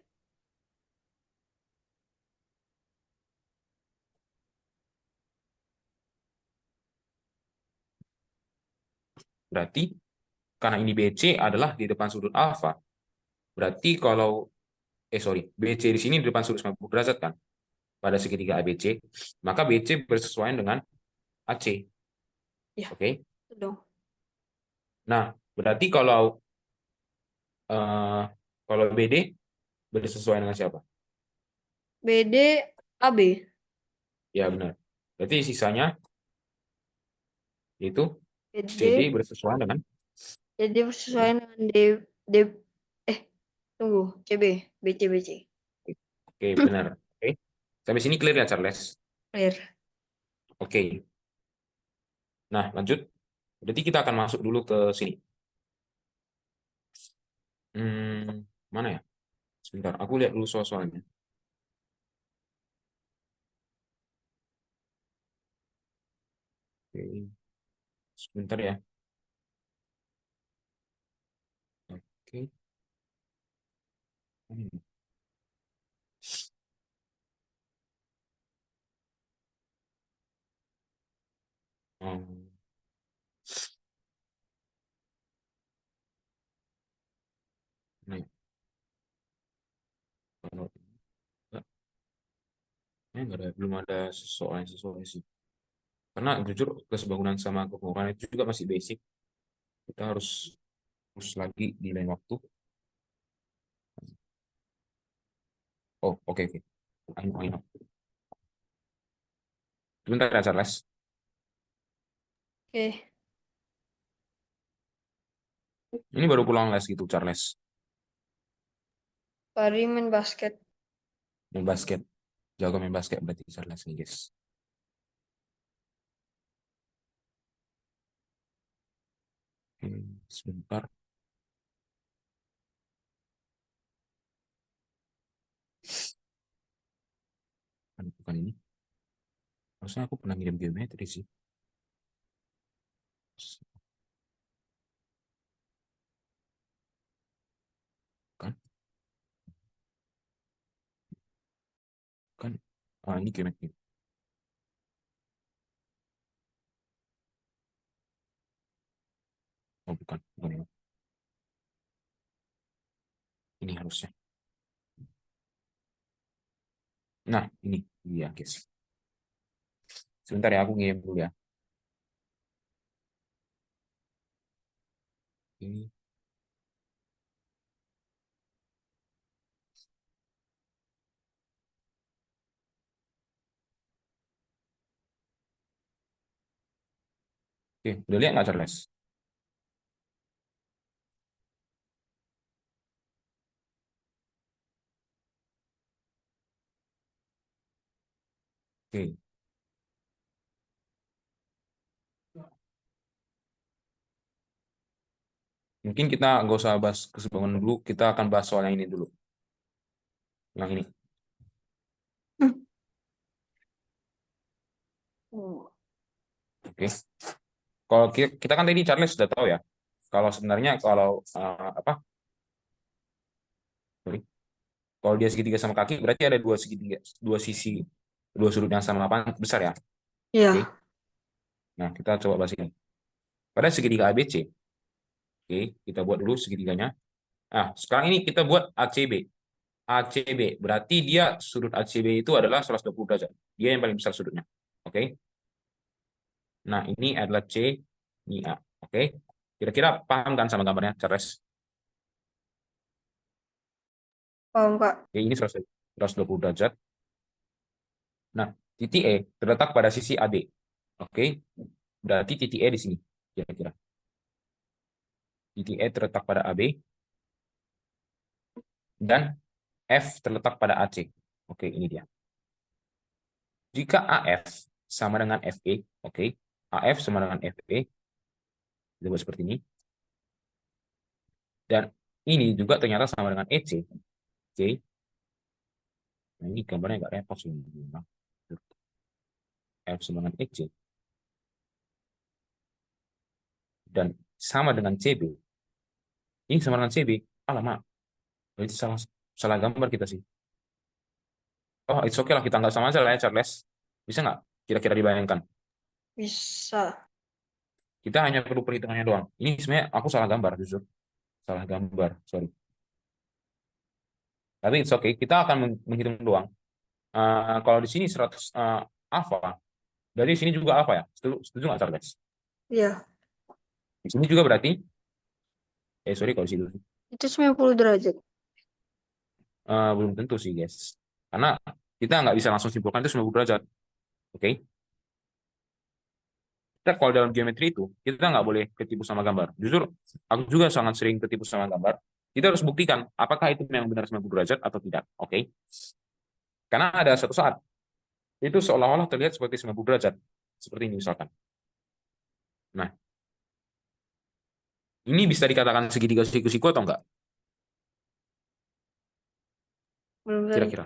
Berarti karena ini BC adalah di depan sudut alfa. Berarti kalau sorry, BC di sini di depan sudut 90 derajat kan pada segitiga ABC, maka BC bersesuaian dengan AC. ya, Oke. itu dong. Nah, berarti eh, kalau BD bersesuaian dengan siapa? BD AB. Ya benar. Berarti sisanya itu CD BD bersesuaian dengan jadi ya. sesuai dengan D eh tunggu CB BC. Oke, benar. Oke. Sampai sini clear ya, Charles? Clear. Oke. Nah, lanjut. Berarti kita akan masuk dulu ke sini. Mana ya? Sebentar, aku lihat dulu soal-soalnya. Oke. Sebentar ya. Oke. Hmm. Hmm. Nah, kalau enggak, nggak ada, belum ada soal sih. Karena jujur kesebangunan sama kebohongan itu juga masih basic. Kita harus terus lagi di lain waktu. Oh, oke, oke. I know. Sebentar ya, Charles. Oke, Ini baru pulang les gitu, Charles. Pari main basket. Main basket. Jago main basket berarti Charles nih, guys. Oke, sebentar. Bukan ini. Harusnya aku pernah ngirim geometri sih. Kan? Kan? Ah, ini geometri. Oh, bukan. Bukan ini. Ini harusnya. Nah, ini. Iya, guys. Sebentar ya, aku ngirim dulu ya. Ini. Oke, udah lihat nggak, Charles? Oke. Mungkin kita nggak usah bahas keseimbangan dulu, kita akan bahas soal yang ini dulu. Yang ini. Oke. Kalau kita kan tadi Charles sudah tahu ya. Kalau sebenarnya kalau apa? Sorry. Kalau dia segitiga sama kaki berarti ada dua segitiga, dua sisi, dua sudut yang sama apa besar ya. Oke. Iya. Nah, kita coba bahas ini. Pada segitiga ABC. Oke, kita buat dulu segitiganya. Nah, sekarang ini kita buat ACB. ACB berarti dia sudut ACB itu adalah 120 derajat. Dia yang paling besar sudutnya. Oke. Nah, ini adalah C, ini A. Oke. Kira-kira paham kan sama gambarnya, Charles? Paham, Kak. Oke, ini 120 derajat. Nah, titik E terletak pada sisi AB. Oke. Berarti titik E di sini, kira-kira. Titik E terletak pada AB dan F terletak pada AC. Oke, ini dia. Jika AF sama dengan FE, oke, AF sama dengan FE, kita buat seperti ini. Dan ini juga ternyata sama dengan EC. Oke. Nah, ini gambarnya agak repot sih. F sama dengan EC. Dan sama dengan CB. Ini sama dengan CB. Alamak, itu salah salah gambar kita sih. Oh, it's okay lah, kita nggak sama aja lah ya, Charles. Bisa nggak kira-kira dibayangkan? Bisa. Kita hanya perlu perhitungannya doang. Ini sebenarnya aku salah gambar, justru. Salah gambar, sorry. Tapi it's okay, kita akan menghitung doang. Kalau di sini 100 alfa, dari sini juga alfa ya? Setuju nggak, Charles? Iya. Di sini juga berarti, sorry kalau di situ. Itu 90 derajat. Belum tentu sih, guys. Karena kita nggak bisa langsung simpulkan itu 90 derajat. Oke? Kita kalau dalam geometri itu, kita nggak boleh ketipu sama gambar. Justru, aku juga sangat sering ketipu sama gambar. Kita harus buktikan apakah itu memang benar 90 derajat atau tidak. Oke? Karena ada satu saat, itu seolah-olah terlihat seperti 90 derajat. Seperti ini misalkan. Nah, ini bisa dikatakan segitiga siku-siku atau enggak? Belum tentu. Kira-kira.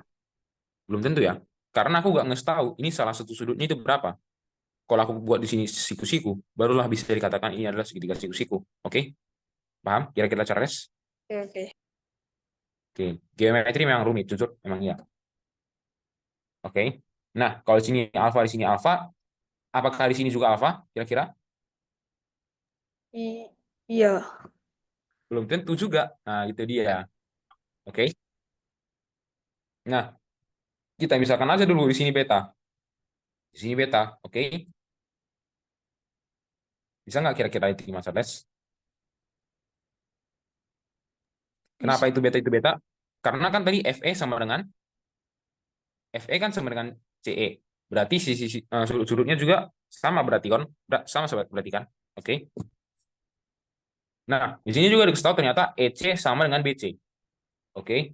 Belum tentu ya. Karena aku nggak nges tahu ini salah satu sudutnya itu berapa. Kalau aku buat di sini siku-siku, barulah bisa dikatakan ini adalah segitiga siku-siku. Oke? Paham? Kira-kira Charles? Oke, oke. Oke. Geometri memang rumit, jujur. Memang iya. Oke. Nah, kalau di sini alfa, di sini alfa, apakah di sini juga alfa? Kira-kira? Iya. Belum tentu juga. Nah, itu dia. Oke. Nah, kita misalkan aja dulu di sini beta. Di sini beta. Oke. Bisa nggak kira-kira itu gimana, Charles? Kenapa Bisa. itu beta itu beta? Karena kan tadi FE sama dengan FE kan sama dengan CE. Berarti sudut-sudutnya juga sama berarti kan? Sama berarti kan? Oke. Nah, di sini juga dikasih tahu ternyata EC sama dengan BC. Oke.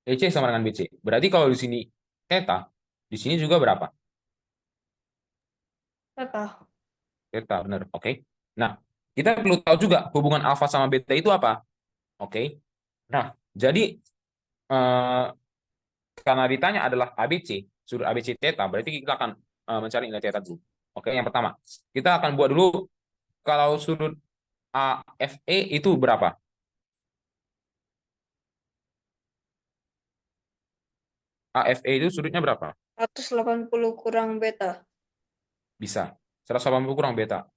EC sama dengan BC. Berarti kalau di sini theta, di sini juga berapa? Tata. Theta, benar. Oke. Nah, kita perlu tahu juga hubungan alfa sama beta itu apa? Oke. Nah, jadi eh, karena ditanya adalah ABC, sudut ABC theta, berarti kita akan mencari nilai theta dulu. Oke, yang pertama, kita akan buat dulu kalau sudut AFE itu berapa? AFE itu sudutnya berapa? 180 kurang beta. Bisa. 180 kurang beta.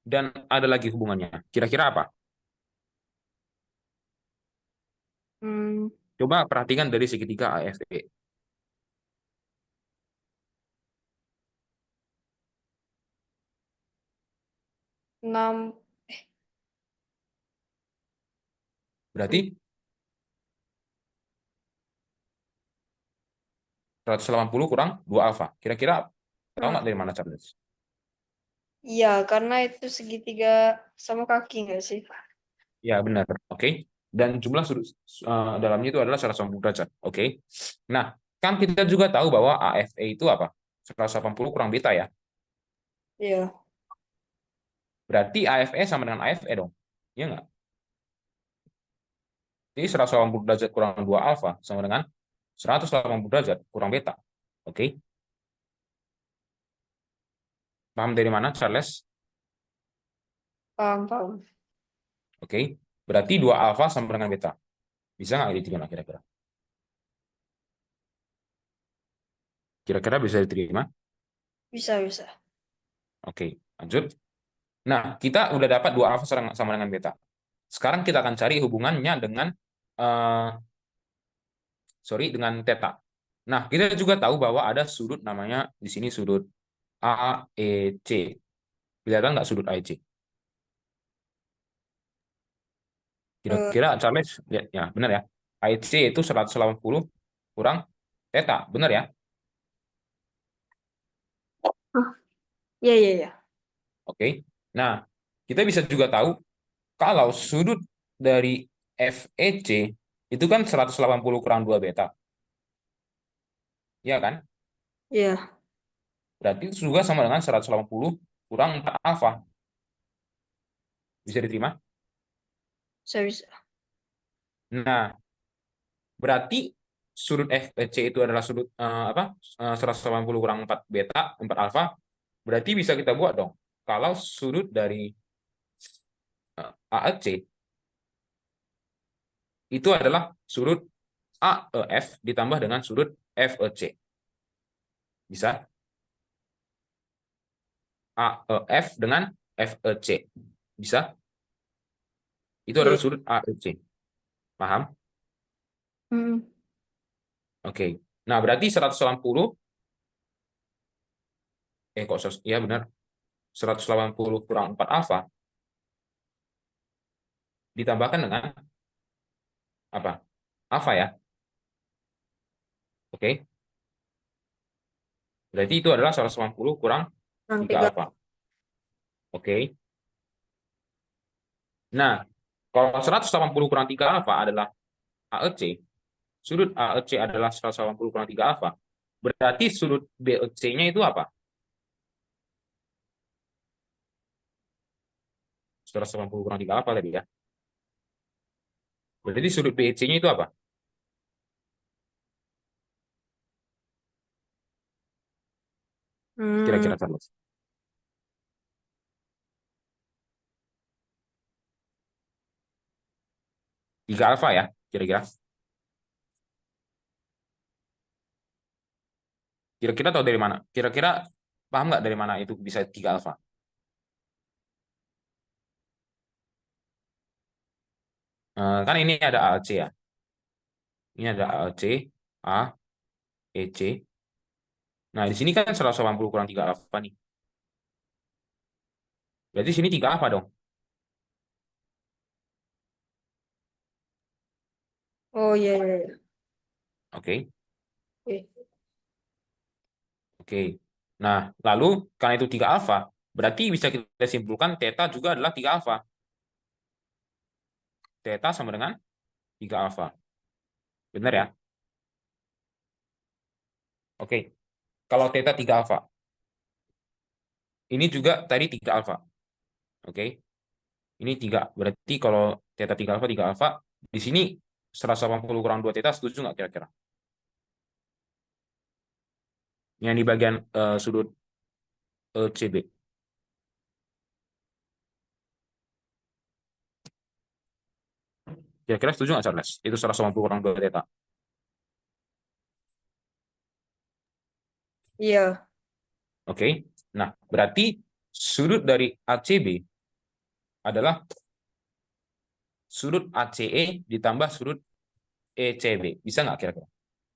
Dan ada lagi hubungannya. Kira-kira apa? Hmm, Coba perhatikan dari segitiga AFE. 6. Berarti 180 kurang 2 alfa. Kira-kira tahu nggak dari mana, Charles? Iya, karena itu segitiga sama kaki nggak sih? Ya, benar. Oke. Dan jumlah sudut dalamnya itu adalah 180 derajat. Oke. Nah, kan kita juga tahu bahwa AFE itu apa? 180 kurang beta ya. Iya. Berarti AFE sama dengan AFE dong. Ya nggak? Jadi 180 derajat kurang 2 alfa sama dengan 180 derajat kurang beta. Oke, paham dari mana, Charles? Paham, paham. Oke, berarti 2 alfa sama dengan beta. Bisa nggak diterima kira-kira? Kira-kira bisa diterima? Bisa, bisa. Oke, lanjut. Nah, kita udah dapat 2 alfa sama dengan beta. Sekarang kita akan cari hubungannya dengan eh, dengan theta. Nah, kita juga tahu bahwa ada sudut namanya di sini sudut AEC. Kelihatan nggak sudut AEC? Eh, Kira-kira Charles lihat ya, benar ya. AEC itu 180 kurang theta, benar ya? ah, iya, iya, iya. Oke. Nah, kita bisa juga tahu kalau sudut dari FEC itu kan 180 kurang 2 beta. Iya kan? Iya, Berarti itu juga sama dengan 180 kurang 4 alfa. Bisa diterima? bisa, bisa. Nah, berarti sudut FEC itu adalah sudut 180 kurang 4 beta, 4 alfa. Berarti bisa kita buat dong. Kalau sudut dari AEC itu adalah sudut AEF ditambah dengan sudut FEC. Bisa AEF dengan FEC. Bisa? Itu Iya. adalah sudut AEC. Paham? Hmm. Oke. Nah, berarti 180 ya benar. 180 kurang 4 alfa ditambahkan dengan apa? Alfa ya. Oke. Berarti itu adalah 180 kurang Yang 3 tiga. alfa. Oke. Nah, kalau 180 kurang 3 alfa adalah AEC, sudut AEC adalah 180 kurang 3 alfa. Berarti sudut BEC-nya itu apa? 180 kurang 3 alfa tadi ya. Berarti sudut BEC-nya itu apa? Hmm. Kira-kira Charles. 3 alfa ya, kira-kira. Kira-kira tahu dari mana? Kira-kira paham nggak dari mana itu bisa 3 alfa? Kan ini ada ALC ya. Ini ada ALC, A, EC. Nah, di sini kan 180 kurang 3 alfa nih. Berarti sini 3 alfa dong. Oh, iya, iya, iya. Oke. Oke. Oke. Nah, lalu karena itu 3 alfa, berarti bisa kita simpulkan theta juga adalah 3 alfa. Theta sama dengan 3 alfa. Benar ya? Oke. Kalau theta 3 alfa, ini juga tadi 3 alfa. Oke. Ini 3. Berarti kalau theta 3 alfa, di sini 180 kurang 2 theta, setuju nggak kira-kira? Yang di bagian sudut CB. Kira-kira setuju nggak, Charles? Itu 180 kurang 2 theta. Iya. Oke. Nah, berarti sudut dari ACB adalah sudut ACE ditambah sudut ECB. Bisa nggak kira-kira?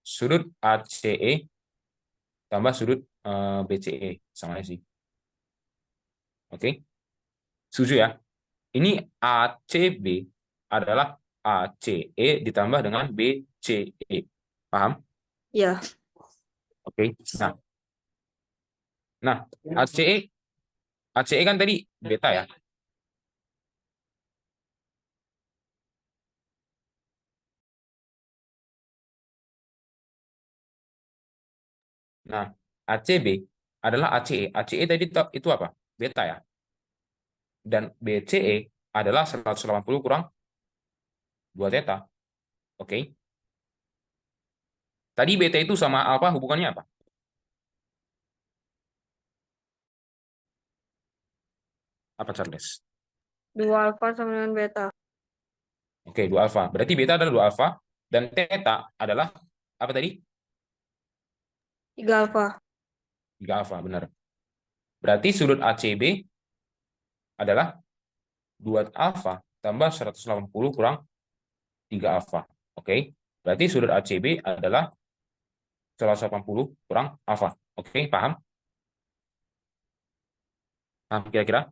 Sudut ACE tambah sudut BCE. Sama sih. Oke. Setuju ya? Ini ACB adalah ACE ditambah dengan BCE. Paham? Iya. Oke. Nah, ACE kan tadi beta ya. Nah, ACB adalah ACE. ACE tadi itu apa? Beta ya. Dan BCE adalah 180 kurang 2 theta. Oke. Tadi beta itu sama alfa hubungannya apa? Apa, Charles? 2 alfa sama dengan beta. Oke, 2 alfa. Berarti beta adalah 2 alfa dan theta adalah apa tadi? 3 alfa. 3 alfa, benar. Berarti sudut ACB adalah 2 alfa tambah 180 kurang 3 alfa. Oke. Berarti sudut ACB adalah 180 kurang alfa. Oke, paham? Paham kira-kira?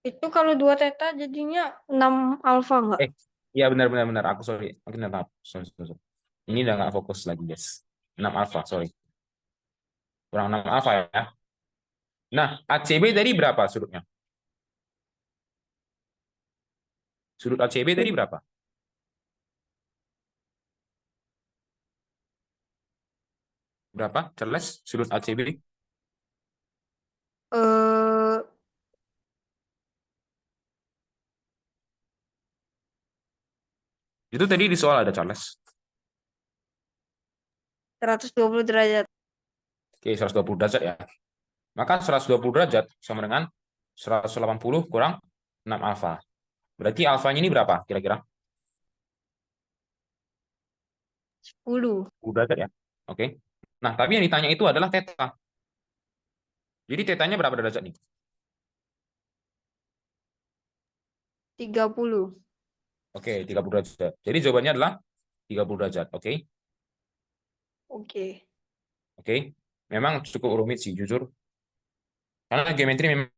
Itu kalau 2 theta jadinya 6 alfa enggak? Eh, iya benar benar. Aku sorry. Aku minta maaf. Sorry. Ini udah nggak fokus lagi, guys. 6 alfa, sorry. Kurang 6 alfa ya. Nah, ACB tadi berapa sudutnya? Sudut ACB tadi berapa? Berapa, Charles? Sudut ACB? Eh Itu tadi di soal ada, Charles. 120 derajat. Oke, 120 derajat ya. Maka 120 derajat sama dengan 180 kurang 6 alfa. Berarti alfanya ini berapa kira-kira? 10. 10 derajat ya. Oke. Nah, tapi yang ditanya itu adalah theta. Jadi tetanya berapa derajat nih? 30. Oke, 30 derajat. Jadi jawabannya adalah 30 derajat. Oke. Oke. Oke. Memang cukup rumit sih, jujur. Karena geometri memang.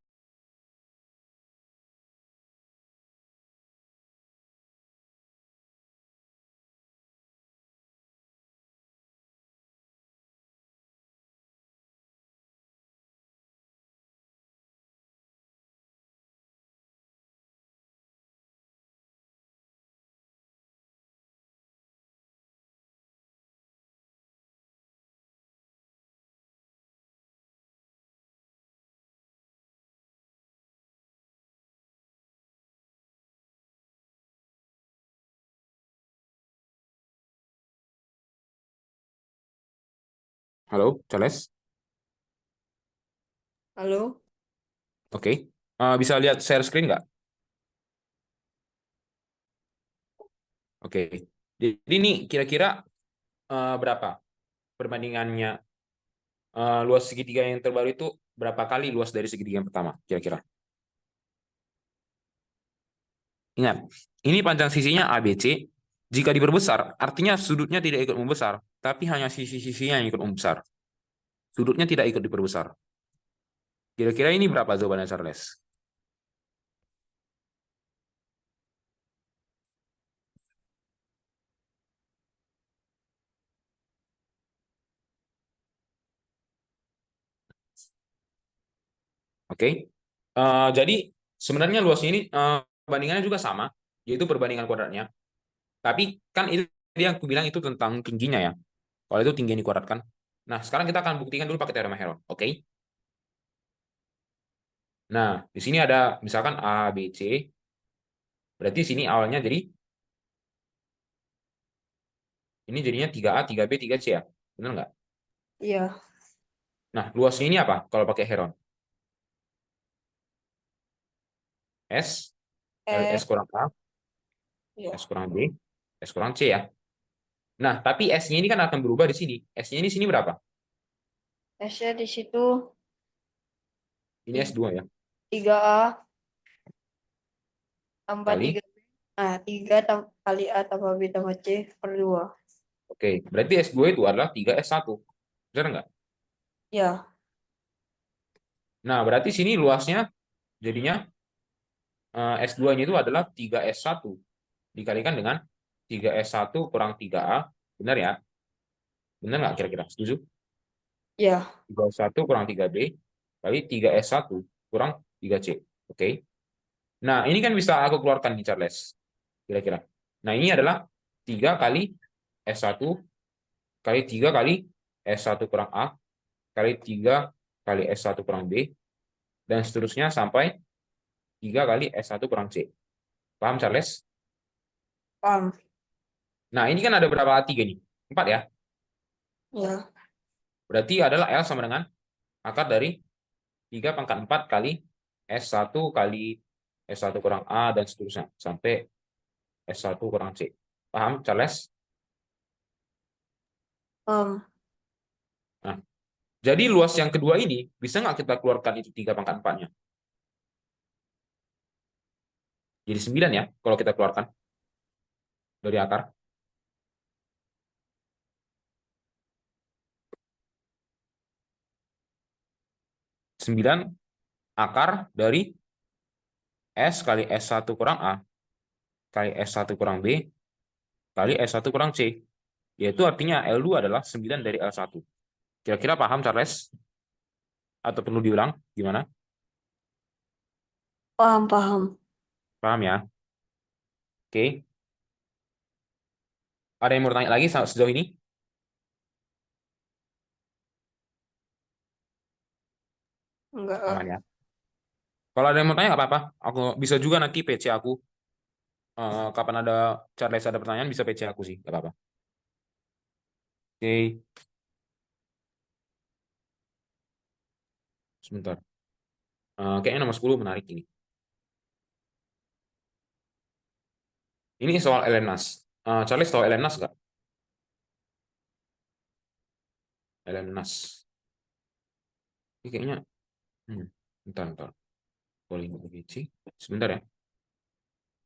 Halo, Charles? Halo? Oke. Bisa lihat share screen nggak? Oke. Jadi ini kira-kira berapa perbandingannya luas segitiga yang terbaru itu berapa kali luas dari segitiga yang pertama kira-kira? Ingat, ini panjang sisinya ABC. Jika diperbesar, artinya sudutnya tidak ikut membesar, tapi hanya sisi-sisinya yang ikut membesar. Sudutnya tidak ikut diperbesar. Kira-kira ini berapa jawabannya, Charles? Oke. Jadi sebenarnya luasnya ini perbandingannya juga sama, yaitu perbandingan kuadratnya. Tapi kan itu dia yang aku bilang itu tentang tingginya ya. Kalau itu tinggi yang dikuadratkan. Nah, sekarang kita akan buktikan dulu pakai teorema Heron. Oke. Nah, di sini ada misalkan A, B, C. Berarti sini awalnya jadi ini jadinya 3A, 3B, 3C ya. Benar nggak? Iya. Nah, luasnya ini apa kalau pakai Heron? S, kali Eh, S kurang A, iya. S kurang B, S kurang C ya. Nah, tapi S-nya ini kan akan berubah di sini. S-nya ini sini berapa? S-nya di situ Ini S2 ya. 3A tambah Kali. 3. Nah, 3 kali A tambah B tambah C per 2. Oke, berarti S2 itu adalah 3S1. Benar nggak? Ya. Nah, berarti sini luasnya jadinya S2-nya itu adalah 3S1 dikalikan dengan 3S1 kurang 3A. Benar ya? Benar nggak kira-kira? Setuju? Ya. 31 kurang 3B kali 3S1 kurang 3C. Oke. Nah, ini kan bisa aku keluarkan nih, Charles. Kira-kira. Nah, ini adalah 3 kali S1 kali 3 kali S1 kurang A kali 3 kali S1 kurang B dan seterusnya sampai 3 kali S1 kurang C. Paham, Charles? Paham. Nah, ini kan ada berapa A3 nih? 4 ya. Ya. Berarti adalah L sama dengan akar dari 3 pangkat 4 kali S1 kali S1 kurang A dan seterusnya. Sampai S1 kurang C. Paham, Charles? Paham. Nah, jadi luas yang kedua ini, bisa nggak kita keluarkan itu 3 pangkat 4-nya? Jadi 9 ya, kalau kita keluarkan dari akar. 9 akar dari S kali S1 kurang A kali S1 kurang B kali S1 kurang C. Yaitu artinya L2 adalah 9 dari L1. Kira-kira paham, Charles? Atau perlu diulang? Gimana? Paham, paham. Paham ya? Oke. Ada yang mau tanya lagi sejauh ini? Enggak. Aman ya? Kalau ada yang mau tanya nggak apa-apa. Aku bisa juga nanti PC aku. Kapan ada Charles ada pertanyaan bisa PC aku sih. Nggak apa-apa. Oke. Sebentar. Kayaknya nomor 10 menarik ini. Ini soal Elenas. Charles tahu Elenas nggak? Elenas. Ini kayaknya. Hmm, bentar. Calling ABC. Sebentar ya.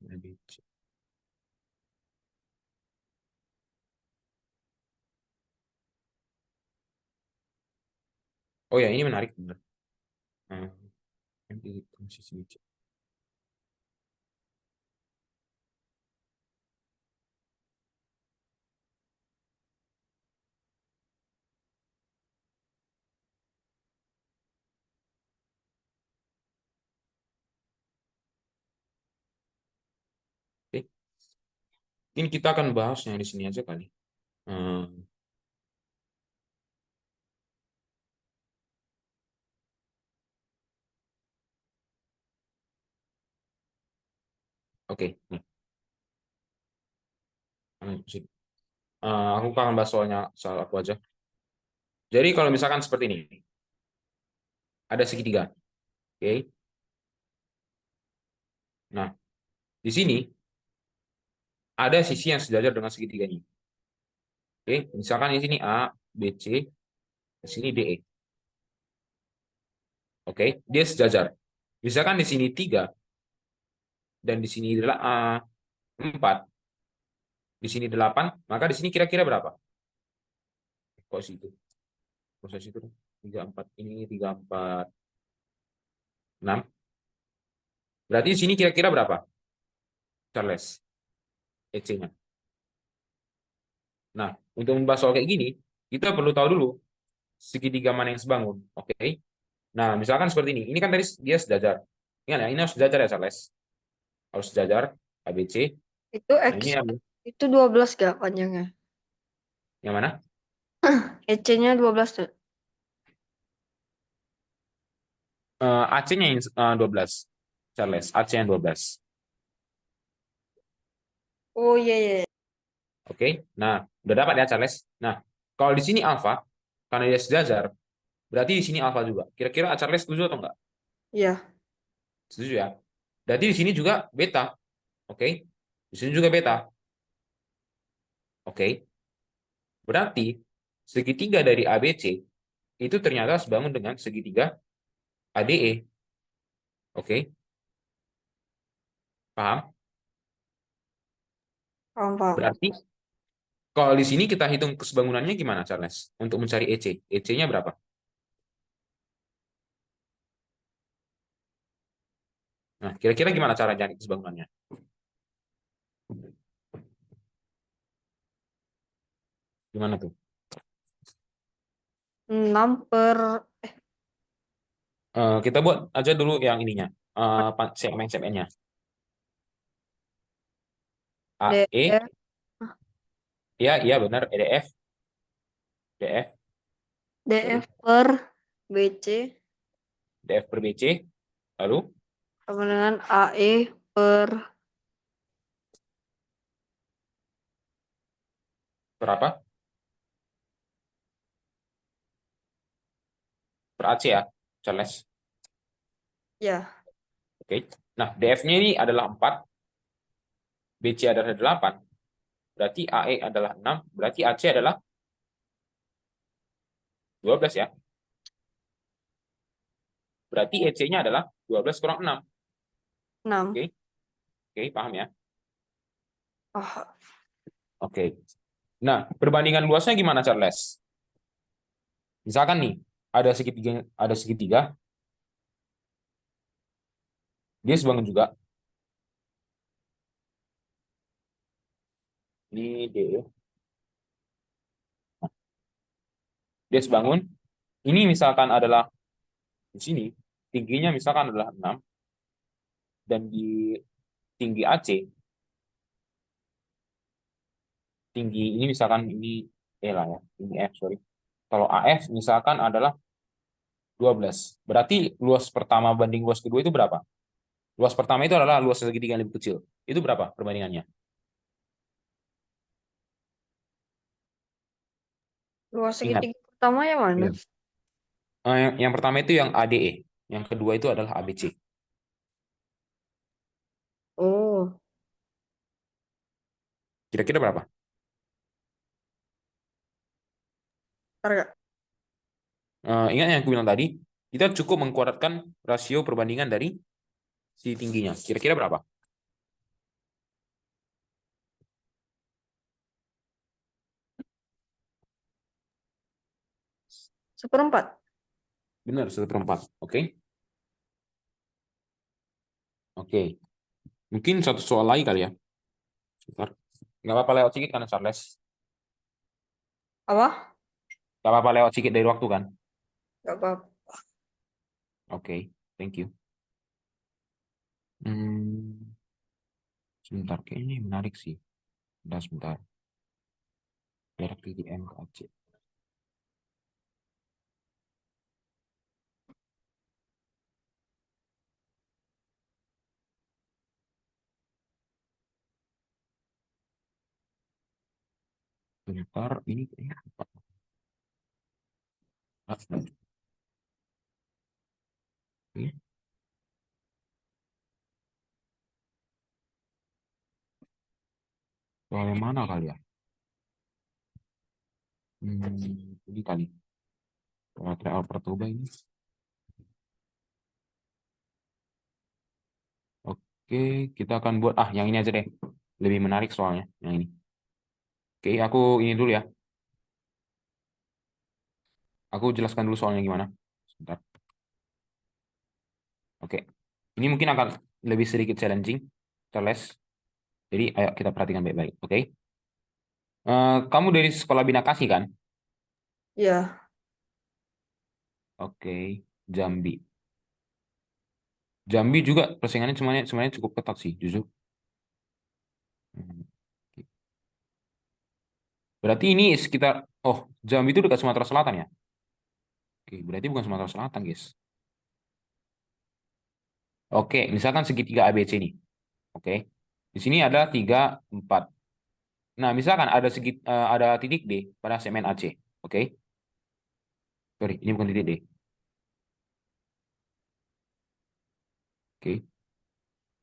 ABC. Oh ya, ini menarik benar. Hmm, consistency. Oke. Ini kita akan bahas yang di sini aja kali. Hmm, Oke. Nih, aku akan bahas soal aku aja. Jadi kalau misalkan seperti ini, ada segitiga. Oke. Nah, di sini ada sisi yang sejajar dengan segitiganya. Oke. Misalkan di sini A, B, C, di sini D, E. Oke. Dia sejajar. Misalkan di sini 3 dan di sini adalah A 4, di sini 8, maka di sini kira-kira berapa? Kok situ? Proses itu 3 4 ini 3 4 6. Berarti di sini kira-kira berapa, Charles? EC-nya. Nah, untuk membahas soal kayak gini, kita perlu tahu dulu segitiga mana yang sebangun. Oke. Nah, misalkan seperti ini. Ini kan tadi dia sejajar. Ingat ya, ini harus sejajar ya, Charles. Harus sejajar ABC. Itu Nah, ini X itu 12 gak panjangnya? yang mana? EC-nya 12 tuh. AC-nya yang 12. Charles, AC yang 12. Oh iya iya. Oke. Nah, udah dapat ya, Charles. Nah, kalau di sini alfa, karena dia sejajar, berarti di sini alfa juga. Kira-kira Charles setuju atau enggak? Iya. Setuju ya? Berarti di sini juga beta. Oke. Di sini juga beta. Oke. Berarti segitiga dari ABC itu ternyata sebangun dengan segitiga ADE. Oke. Paham? Paham paham. Berarti kalau di sini kita hitung kesebangunannya gimana, Charles? Untuk mencari EC. EC-nya berapa? Nah, kira-kira gimana cara cari kesebangunannya? Gimana tuh? 6 per Kita buat aja dulu yang ininya. Segmen-segmennya. AE, DF ya, iya benar. EDF, DF, sorry. DF per BC DF per BC. Lalu? sama dengan AE per Berapa? Per AC ya, Charles. ya Oke. Nah, DF-nya ini adalah 4, BC adalah 8, berarti AE adalah 6, berarti AC adalah 12 ya. Berarti EC-nya adalah 12 kurang 6. 6. Oke, oke, paham ya? Oh, Oke. Nah, perbandingan luasnya gimana, Charles? Misalkan nih, ada segitiga, dia sebangun juga. Ini D, ya. Dia sebangun. Ini misalkan adalah di sini, tingginya misalkan adalah 6, dan di tinggi AC, tinggi ini misalkan ini E lah ya, ini F, sorry. Kalau AF misalkan adalah 12. Berarti luas pertama banding luas kedua itu berapa? Luas pertama itu adalah luas segitiga yang lebih kecil. Itu berapa perbandingannya? luas Ingat. segitiga pertama yang mana? Iya. Yang pertama itu yang ADE. Yang kedua itu adalah ABC. Oh, Kira-kira berapa? ntar Kak. Ingat yang aku bilang tadi, kita cukup mengkuadratkan rasio perbandingan dari si tingginya. Kira-kira berapa? Seperempat. Benar, 1/4. Oke. Oke. Mungkin satu soal lagi kali ya. Sebentar. Nggak apa-apa lewat sedikit kan, Charles? Apa? Nggak apa-apa lewat sedikit dari waktu kan? Gak apa-apa. Oke. Thank you. Hmm, sebentar. Kayaknya ini menarik sih. Udah sebentar. Jarak titik M ke AC. Bentar. Ini kayaknya apa? Oke. Soal yang mana kali ya? Ini kali. Soal Albertoba ini. Oke, kita akan buat yang ini aja deh. Lebih menarik soalnya yang ini. Oke, aku ini dulu ya. Aku jelaskan dulu soalnya gimana. Sebentar. Oke. Ini mungkin akan lebih sedikit challenging, Charles. Jadi ayo kita perhatikan baik-baik. Oke. Kamu dari sekolah Bina Kasih kan? Ya, Oke. Jambi. Jambi juga persaingannya semuanya cukup ketat sih, jujur. Hmm. Berarti ini sekitar, oh, Jambi itu dekat Sumatera Selatan ya? Oke, berarti bukan Sumatera Selatan, guys. Oke, misalkan segitiga ABC nih. Oke. Di sini ada 3, 4. Nah, misalkan ada titik D pada segmen AC. Oke. Sorry, ini bukan titik D. Oke.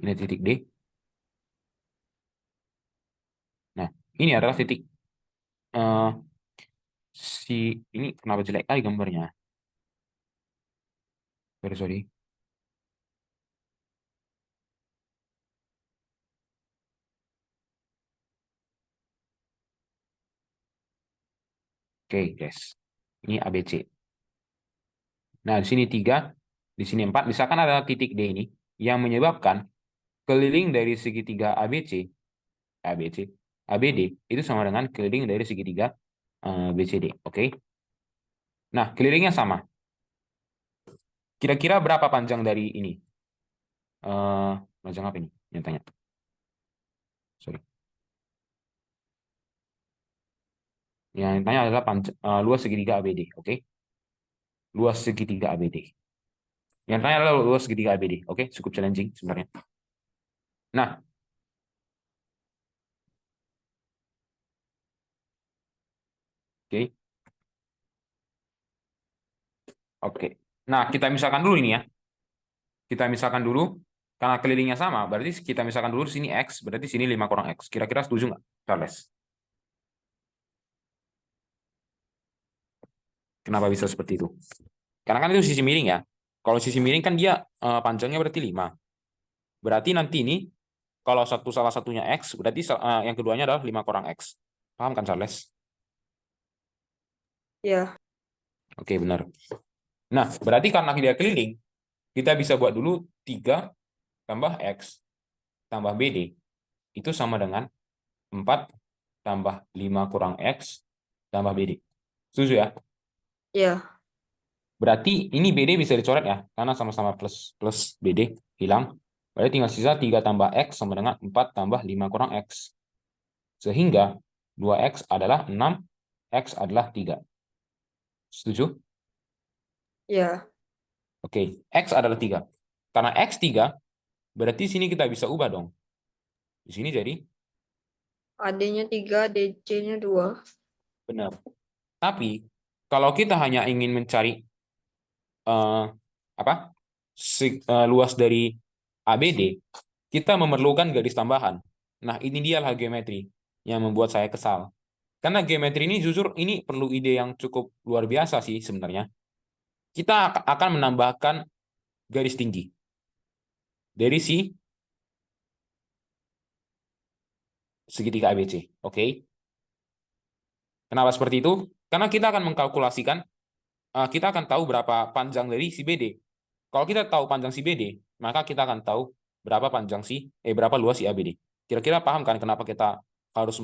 Ini titik D. Nah, ini adalah titik eh si ini kenapa jelek kali gambarnya? Sorry, sorry. Oke, guys. Ini ABC. Nah, di sini 3, di sini 4. Misalkan ada titik D ini yang menyebabkan keliling dari segitiga ABC, ABD itu sama dengan keliling dari segitiga BCD. Oke. Nah, kelilingnya sama. Kira-kira berapa panjang dari ini? Panjang apa ini? Yang tanya. Sorry. Yang tanya adalah luas segitiga ABD. Oke. Luas segitiga ABD. Yang tanya adalah luas segitiga ABD. Oke, cukup challenging sebenarnya. Nah, oke. Oke. Nah, kita misalkan dulu ini ya. Kita misalkan dulu, karena kelilingnya sama, berarti kita misalkan dulu sini X, berarti sini 5 kurang X. Kira-kira setuju nggak, Charles? Kenapa bisa seperti itu? Karena kan itu sisi miring ya. Kalau sisi miring kan dia panjangnya berarti 5. Berarti nanti ini, kalau salah satunya X, berarti yang keduanya adalah 5 kurang X. Paham kan, Charles? Ya, Oke, benar. Nah, berarti karena dia keliling, kita bisa buat dulu 3 tambah X tambah BD. Itu sama dengan 4 tambah 5 kurang X tambah BD. Setuju ya? ya, Berarti ini BD bisa dicoret ya, karena sama-sama plus plus BD hilang. Berarti tinggal sisa 3 tambah X sama dengan 4 tambah 5 kurang X. Sehingga 2X adalah 6, X adalah 3. Setuju? ya. Oke, X adalah 3. Karena X 3, berarti sini kita bisa ubah dong. Di sini jadi AD-nya 3, DC-nya 2. benar. Tapi, kalau kita hanya ingin mencari eh, apa luas dari ABD, kita memerlukan garis tambahan. Nah, ini dialah geometri yang membuat saya kesal. Karena geometri ini jujur ini perlu ide yang cukup luar biasa sih sebenarnya. Kita akan menambahkan garis tinggi dari si segitiga ABC. Oke. Kenapa seperti itu? Karena kita akan mengkalkulasikan, kita akan tahu berapa panjang dari si BD. Kalau kita tahu panjang si BD, maka kita akan tahu berapa luas si ABD. Kira-kira paham kan kenapa kita harus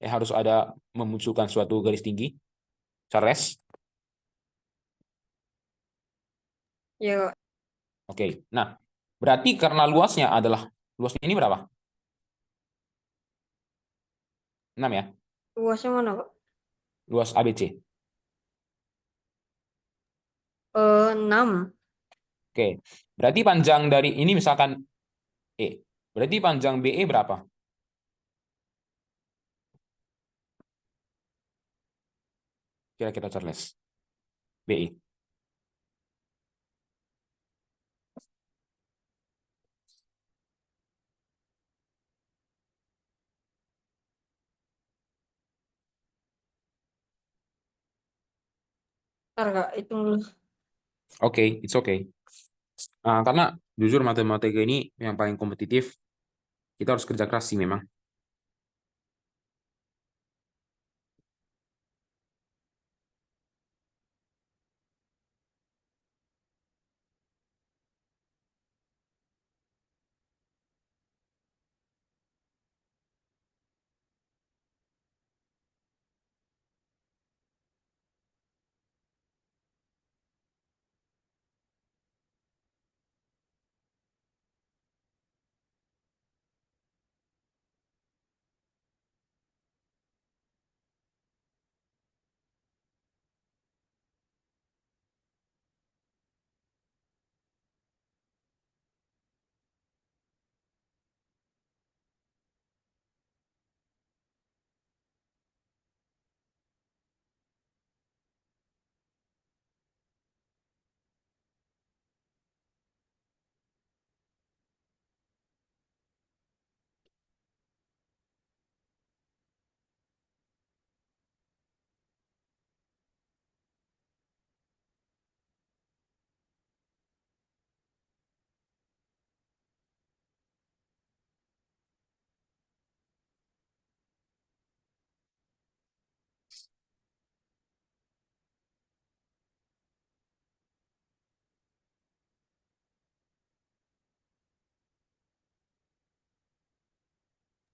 harus ada memunculkan suatu garis tinggi, Charles? Ya, Oke. Nah, berarti karena luasnya ini berapa? 6 ya, luasnya mana, Kak? luas ABC. 6. Oke. Berarti panjang dari ini misalkan E. Berarti panjang BE berapa? Kira-kira Charles. BE. Ntar, Kak, hitung dulu. Oke, it's okay. Karena jujur matematika ini yang paling kompetitif, kita harus kerja keras sih memang.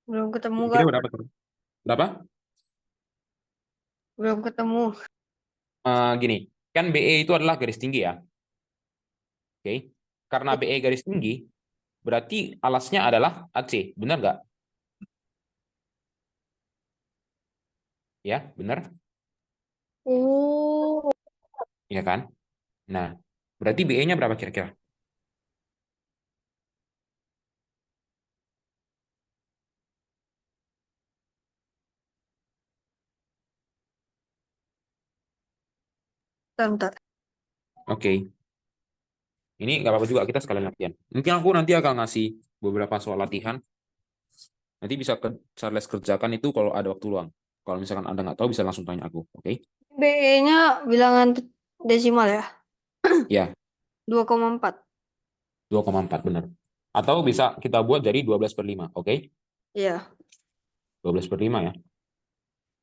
Belum ketemu, Kira-kira Kak. berapa tuh? Berapa? Belum ketemu. Gini, kan BE itu adalah garis tinggi ya. Oke. Karena BE garis tinggi, berarti alasnya adalah AC. Benar nggak? Ya, benar. Oh, Ya kan? Nah, Berarti BE-nya berapa kira-kira? Bentar, bentar. Oke. Ini nggak apa-apa juga, kita sekalian latihan. Mungkin aku nanti akan ngasih beberapa soal latihan. Nanti bisa ke Charles kerjakan itu kalau ada waktu luang. Kalau misalkan Anda nggak tahu, bisa langsung tanya aku. Oke? BE-nya bilangan desimal ya? Ya, 2,4. 2,4 benar. Atau bisa kita buat dari 12/5. Oke? Iya. 12/5 ya.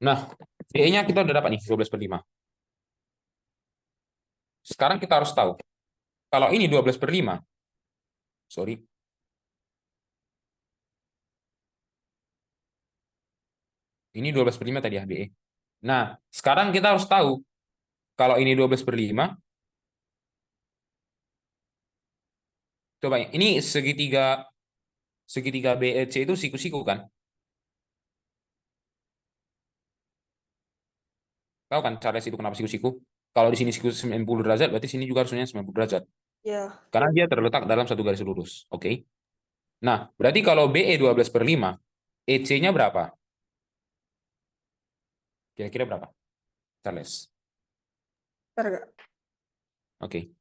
Nah, BE-nya kita udah dapat nih, 12/5. Sekarang kita harus tahu, kalau ini 12/5, sorry, ini 12/5 tadi ya, BE. Nah, sekarang kita harus tahu, kalau ini 12/5, coba ini segitiga segitiga BEC itu siku-siku kan? Tahu kan Charles itu kenapa siku-siku? Kalau di sini siku 90 derajat, berarti sini juga harusnya 90 derajat. Iya. Karena dia terletak dalam satu garis lurus. Oke? Nah, berarti kalau BE 12/5, EC-nya berapa? Kira-kira berapa, Charles? Bentar, Kak. Oke.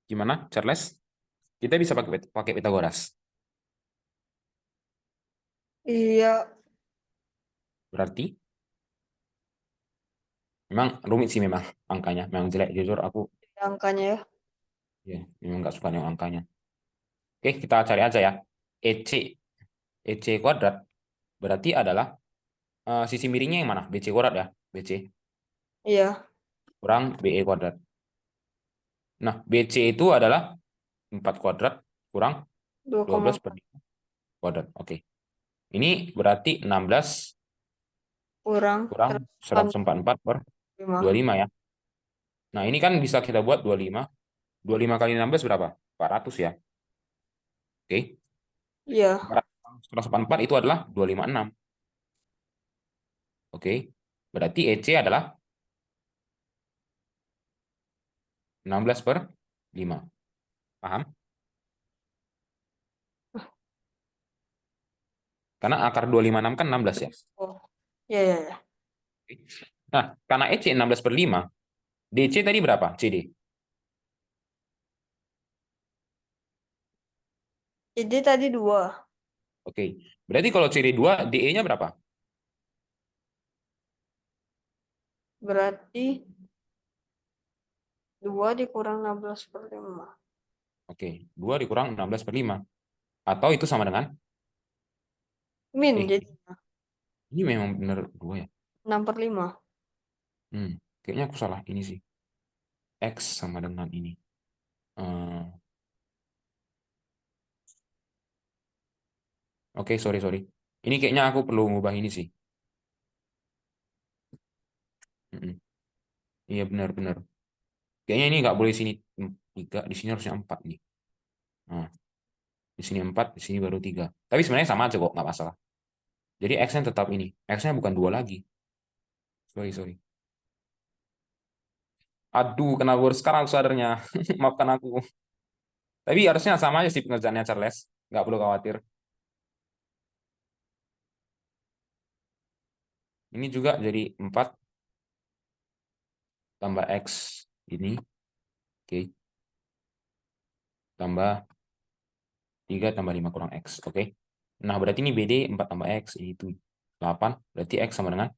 Gimana, Charles? Kita bisa pakai pakai Pitagoras. Iya. Berarti memang rumit sih memang angkanya. Memang jelek jujur aku Angkanya ya. ya memang nggak suka yang angkanya. Oke, kita cari aja ya. EC EC kuadrat berarti adalah sisi miringnya yang mana? BC kuadrat ya. BC Iya. kurang BE kuadrat. Nah, BC itu adalah 4 kuadrat kurang dua dua koma belas per empat 5 kuadrat. Oke. Ini berarti 16 kurang kurang 144 per 145. 25 ya. Nah, ini kan bisa kita buat 25. 25 kali 16 berapa? 400 ya. Oke. Iya. 184 itu adalah 256. Oke. Berarti EC adalah 16/5. Paham? Karena akar 256 kan 16 ya. Oh. Iya, iya, iya. Nah, karena EC 16/5, DC tadi berapa? CD. Jadi tadi 2. Oke. Berarti kalau CD 2, DE-nya berapa? Berarti 2 dikurang 16/5. Oke. 2 dikurang 16/5. Atau itu sama dengan, Min eh, jadi ini memang benar 2 ya. 6/5. Hmm, kayaknya aku salah ini sih. X sama dengan ini. Eh, Oke, sorry, sorry. Ini kayaknya aku perlu ngubah ini sih. Mm-mm. Iya, benar-benar. Kayaknya ini nggak boleh sini 3, di sini harusnya 4 nih. Nah, di sini 4, di sini baru 3. Tapi sebenarnya sama aja kok, nggak masalah. Jadi X-nya tetap ini. X-nya bukan 2 lagi. Sorry, sorry. Aduh, kenapa baru sekarang aku sadarnya? Maafkan aku. Tapi harusnya sama aja sih pengerjaannya, Charles. Nggak perlu khawatir. Ini juga jadi 4. tambah X ini. Oke. Tambah 3 tambah 5 kurang X. Oke. Nah, berarti ini BD 4 tambah X. Ini itu 8. Berarti X sama dengan...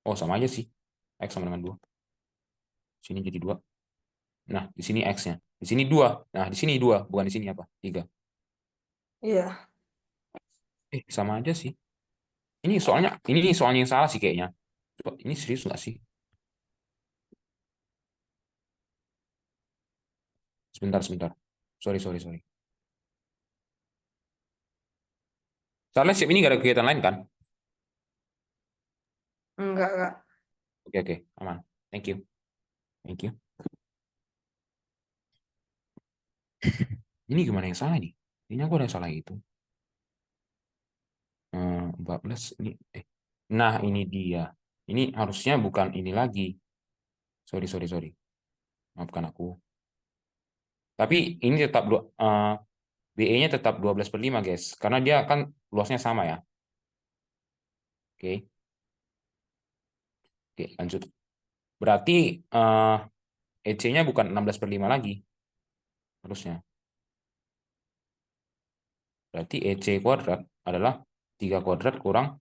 Oh, sama aja sih. X sama dengan 2. Sini jadi 2. Nah, di sini X-nya. Di sini 2. Nah, di sini 2. Bukan di sini apa? 3. Iya. Sama aja sih. Ini soalnya yang salah sih kayaknya. Coba, ini serius nggak sih? Sebentar, sebentar. Sorry, sorry, sorry. Soalnya siap ini gak ada kegiatan lain kan? Enggak. Oke, oke. Aman. Thank you. Thank you. Ini gimana yang salah nih? Ini aku ada yang salah itu. 14 ini. Nah, ini dia. Ini harusnya bukan ini lagi. Sorry, sorry, sorry. Maafkan aku. Tapi ini tetap BE-nya tetap 12/5, guys. Karena dia kan luasnya sama ya. Oke. Oke, lanjut. Berarti EC-nya bukan 16/5 lagi. Harusnya. Berarti EC kuadrat adalah 3 kuadrat kurang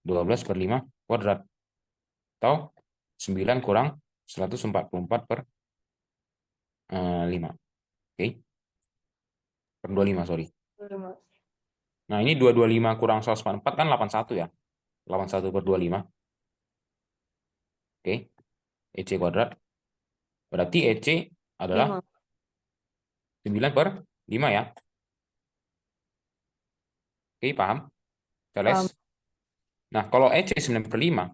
12/5 kuadrat. Atau 9 kurang 144 per 5. Oke. Per 25, sorry. Lima. Nah, ini 225 kurang 144 kan 81 ya. 81 per 25. Oke. EC kuadrat. Berarti EC adalah 5. 9 per 5 ya. Oke, paham? Charles? Paham. Nah, kalau EC 9 per 5,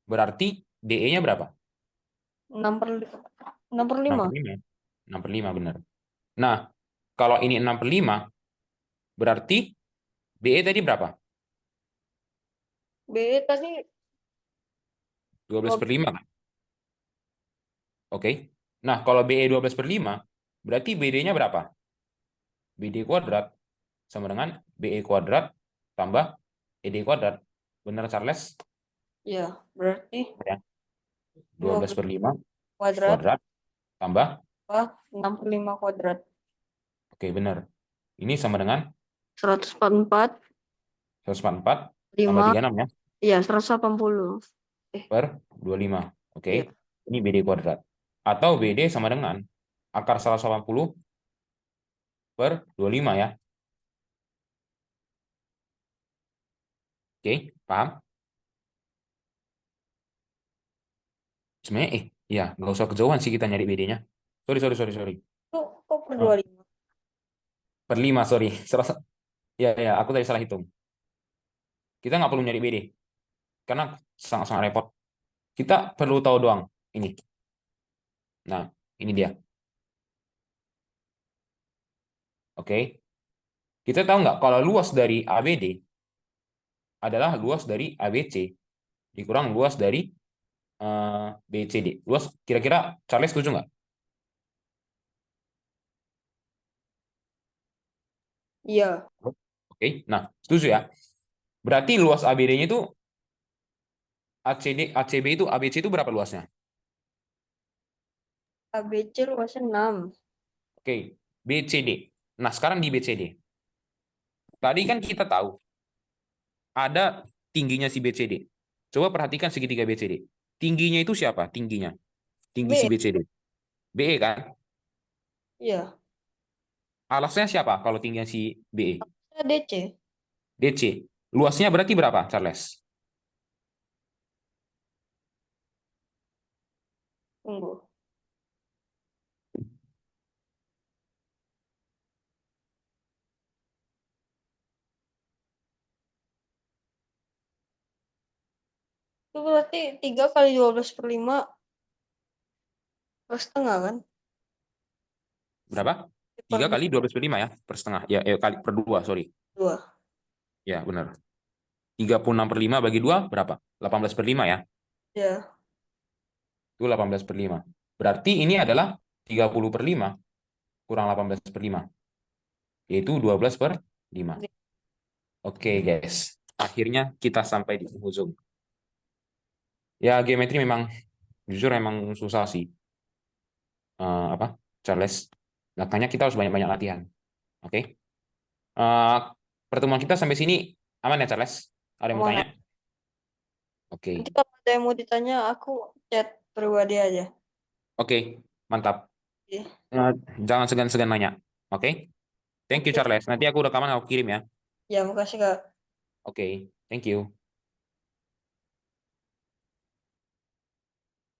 berarti DE-nya berapa? 6 per 6 5. per 5. 6 per 5, benar. Nah, kalau ini 6 per 5, berarti BE tadi berapa? B tadi 12 per 12. 5 kan? Oke. Nah, kalau BE 12 per 5, berarti BD-nya berapa? BD kuadrat sama dengan BE kuadrat tambah ED kuadrat. Benar, Charles? Ya, berarti Ya. 12 12 per 5 kuadrat kuadrat tambah. tambah 6 per 5 kuadrat. Oke, benar. Ini sama dengan 144, 144 tambah 5, 36 ya, iya 180. per 25. Oke. Iya. Ini BD kuadrat. Atau BD sama dengan akar 180 per 25 ya. Oke, paham? Sebenarnya, ya, nggak usah kejauhan sih kita nyari BD-nya. Sorry, sorry, sorry, sorry. Kok per Oh, 25? per 5, sorry. Ya, ya, aku tadi salah hitung. Kita nggak perlu nyari BD, karena sangat-sangat repot. Kita perlu tahu doang ini. Nah, ini dia. Oke. Kita tahu nggak kalau luas dari ABD adalah luas dari ABC dikurang luas dari BCD. Luas, kira-kira Charles setuju nggak? Iya, Oke. Nah, setuju ya. Berarti luas ABD-nya itu ACB itu ABC itu berapa luasnya? ABC luasnya 6. Oke. BCD. Nah, sekarang di BCD. Tadi kan kita tahu ada tingginya si BCD. Coba perhatikan segitiga BCD. Tingginya itu siapa? Tingginya. Tinggi si B, BCD. BE kan? iya. Alasnya siapa kalau tingginya si BE? DC. DC. Luasnya berarti berapa, Charles? Tunggu. Itu berarti 3 kali 12 per 5 per setengah kan? Berapa? Per 3 kali 12/5 ya, per setengah. Ya, kali per 2, sorry. 2. Ya, benar. 36/5 bagi 2 berapa? 18/5 ya. Ya, Itu 18/5. Berarti ini adalah 30/5 kurang 18/5, yaitu 12/5. Oke, guys. Akhirnya kita sampai di ujung. Ya geometri memang jujur memang susah sih. Apa Charles? Makanya kita harus banyak-banyak latihan. Oke. Eh, Pertemuan kita sampai sini aman ya Charles? Ada yang mau Aman. tanya? Nanti Oke. kalau ada yang mau ditanya, aku chat pribadi aja. Oke, mantap. Oke. Eh, Jangan segan-segan nanya. Oke. Thank you Oke. Charles. Nanti aku rekaman aku kirim ya. Ya, makasih Kak. Oke. Thank you.